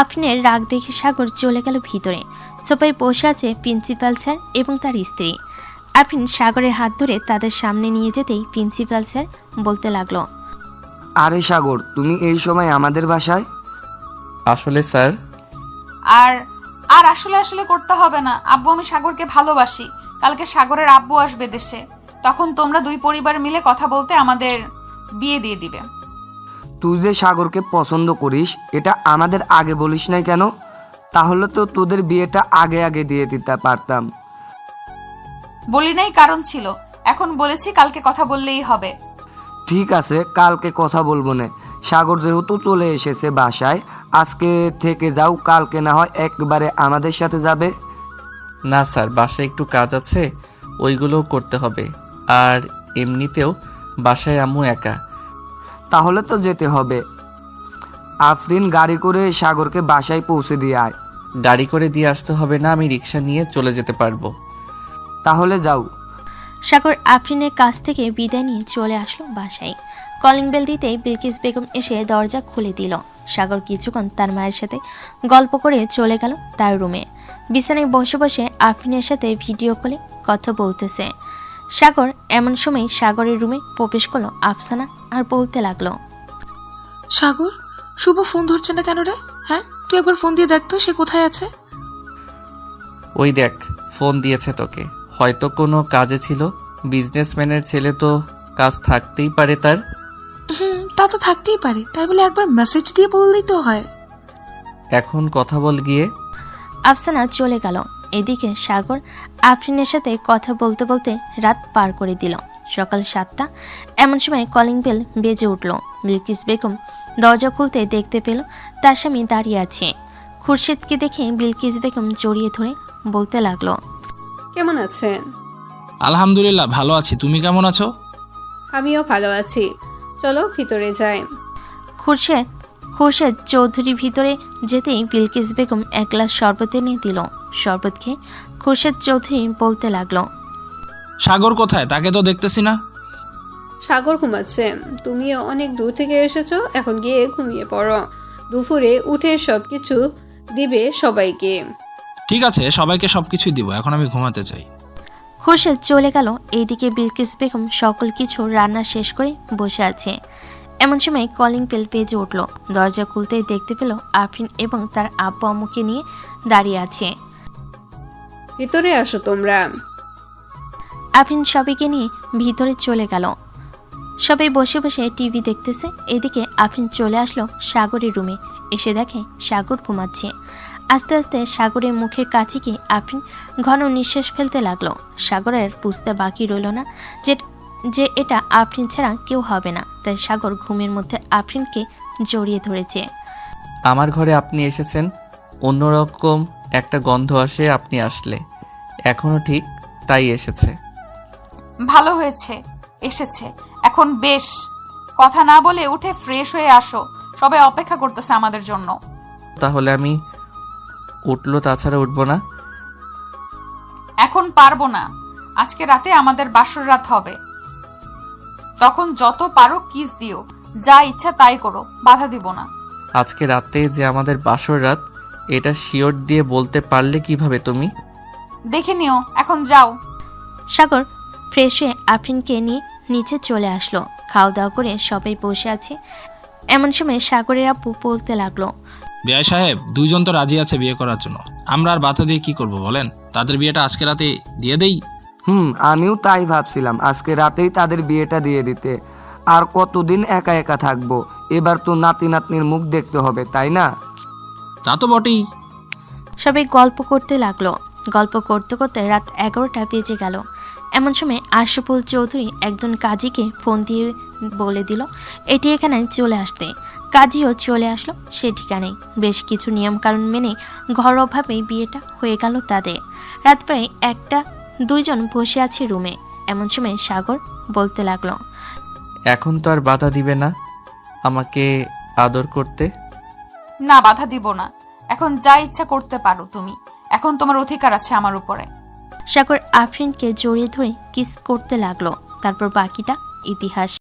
আফরিনের রাগ দেখে সাগর চলে গেল ভিতরে। সোফায় বসে আছে প্রিন্সিপাল স্যার এবং তার স্ত্রী। আফরিন সাগরের হাত ধরে তাদের সামনে নিয়ে যেতেই প্রিন্সিপাল স্যার বলতে লাগলো, আরে সাগর, তুমি এই সময় আমাদের বাসায়? আসলে স্যার। আর আর আসলে আসলে করতে হবে না আব্বু, আমি সাগরকে ভালোবাসি। কালকে সাগরের আব্বু আসবে দেশে, তখন তোমরা 2 পরিবার মিলে কথা বলতে আমাদের বিয়ে দিয়ে দিবে। তুই যে সাগরকে পছন্দ করিস এটা আমাদের আগে বলিস নাই কেন? তাহলে তো তোদের বিয়েটা আগে আগে দিয়ে দিতে পারতাম। বলি নাই, কারণ ছিল। এখন বলেছি, কালকে কথা বললেই হবে। ঠিক আছে, কালকে কথা বলবো না। সাগর যেহেতু চলে এসেছে বাসায়, আজকে থেকে যাও, কালকে না হয় একবারে আমাদের সাথে যাবে। না স্যার, বাসায় একটু কাজ আছে, ওইগুলোও করতে হবে। আর এমনিতেও বাসায় আম্মু একা। তাহলে তো যেতে হবে। আফরিন, গাড়ি করে সাগরকে বাসায় পৌঁছে দিয়ে আয়। গাড়ি করে দিয়ে আসতে হবে না, আমি রিক্সা নিয়ে চলে যেতে পারবো। তাহলে যাও। সাগর আফরিনের কাছ থেকে বিদায় নিয়ে চলে আসলো বাসায়। কলিং বেল দিতেই বিলকিস বেগম এসে দরজা খুলে দিল। সাগর কিছুক্ষণ তার মায়ের সাথে গল্প করে চলে গেল তার রুমে। বিছানায় বসে বসে আফরিনের সাথে ভিডিও কলে কথা বলতেছে সাগর। এমন সময় সাগরের রুমে প্রবেশ করলো আফসানা আর বলতে লাগলো, সাগর, শুভ ফোন ধরছে না কেন রে? হ্যাঁ, তুই একবার ফোন দিয়ে দেখ তো সে কোথায় আছে। ওই দেখ, ফোন দিয়েছে তোকে, হয়তো কোনো কাজে ছিল। বিজনেসম্যানের ছেলে তো কাজ থাকতেই পারে তার। তা তো থাকতেই পারে, তাই বলে একবার মেসেজ দিয়ে বললেই তো হয়। এখন কথা বল গিয়ে। আফসানা চলে গেল। এদিকে সাগর আফরিনের সাথে কথা বলতে বলতে রাত পার করে দিল। সকাল 7টা। এমন সময় কলিং বেল বেজে উঠল। বিলকিস বেগম দরজা খুলতে দেখতে পেল তার স্বামী দাঁড়িয়ে আছে। খুরশেদকে দেখে বিলকিস বেগম জড়িয়ে ধরে বলতে লাগলো, কেমন আছেন? আলহামদুলিল্লাহ ভালো আছি, তুমি কেমন আছো? আমিও ভালো আছি, চলো ভিতরে যাই। খুরশেদ চৌধুরী ভিতরে যেতেই বিলকিস বেগম এক গ্লাস শরবত এনে দিল। শরবত খেয়ে খুরশেদ চৌধুরী বলতে লাগলো, সাগর কোথায়? তাকে তো দেখতেছি না। সাগর ঘুমাচ্ছে, তুমিও অনেক দূর থেকে এসেছো, এখন গিয়ে ঘুমিয়ে পড়ো। দুপুরে উঠে সবকিছু দিবে সবাইকে। ঠিক আছে, সবাইকে সবকিছুই দিব, এখন আমি ঘুমাতে চাই। খুরশেদ চলে গেল। এইদিকে বিলকিস বেগম সকল কিছু রান্না শেষ করে বসে আছে। এমন সময় কলিং বেল বেজে উঠল। দরজা খুলতেই দেখতে পেল আফরিন এবং তার আব্বু আম্মুকে নিয়ে দাঁড়িয়ে আছে। ভিতরে আসো তোমরা। আফরিন সবাইকে নিয়ে ভিতরে চলে গেল। সবাই বসে বসে টিভি দেখতেছে। এদিকে আফরিন চলে আসলো সাগরের রুমে। এসে দেখে সাগর ঘুমাচ্ছে। আস্তে আস্তে সাগরের মুখের কাছে গিয়ে আফরিন ঘন নিঃশ্বাস ফেলতে লাগলো। সাগরের বুঝতে বাকি রইল না যে এটা আফরিন ছাড়া কেউ হবে না। তাই সাগর ঘুমের মধ্যে আফরিনকে জড়িয়ে ধরেছে। আমার ঘরে আপনি এসেছেন, অন্যরকম একটা গন্ধ আসে আপনি আসলে। এখনো ঠিক তাই এসেছে। ভালো হয়েছে এসেছে। এখন বেশ, কথা না বলে উঠে ফ্রেশ হয়ে আসো, সবাই অপেক্ষা করতেছে আমাদের জন্য। তাহলে আমি উঠলো, তাছাড়া উঠবো না। এখন পারবো না, আজকে রাতে আমাদের বাসর রাত হবে। তখন যত পারো কিস দিও, যা ইচ্ছা তাই করো, বাধা দিব না। আজকে রাতে যে আমাদের বাসর রাত, এটা শিওর দিয়ে বলতে পারলে কিভাবে তুমি? দেখে নিও, এখন যাও। সাগর ফ্রেশ হয়ে আফরিনকে নিয়ে নিচে চলে আসলো। খাওয়া দাওয়া করে সবাই বসে আছে। এমন সময় সাগরের আব্বু বলতে লাগলো, বিআই সাহেব, দুইজন তো রাজি আছে বিয়ে করার জন্য, আমরা আর বাধা দিয়ে কি করব বলেন? তাদের বিয়েটা আজকে রাতে দিয়ে দেই। আমিও তাই ভাবছিলাম, আজকে রাতেই তাদের বিয়েটা দিয়ে দিতে। আর কতদিন একা একা থাকবো? এবার তো নাতি নাতনির মুখ দেখতে হবে, তাই না? তা তো বটেই। সবাই গল্প করতে লাগলো। গল্প করতে করতে রাত 11টা বেজে গেল। এমন সময় আশরাফুল চৌধুরী একজন কাজীকে ফোন দিয়ে বলে দিল এটি এখানে চলে আসতে। কাজীও চলে আসলো সে ঠিকানায়। বেশ কিছু নিয়মকানুন মেনে ঘরোয়াভাবেই বিয়েটা হয়ে গেল তাদের। রাত প্রায় 1টা, দুইজন বসে আছে রুমে। এমন সময় সাগর বলতে লাগলো, এখন তো আর বাধা দিবে না আমাকে আদর করতে? না, বাধা দিব না। এখন যা ইচ্ছা করতে পারো তুমি, এখন তোমার অধিকার আছে আমার উপরে। সাগর আফরিনকে জড়িয়ে ধরে কিস করতে লাগলো। তারপর বাকিটা ইতিহাস।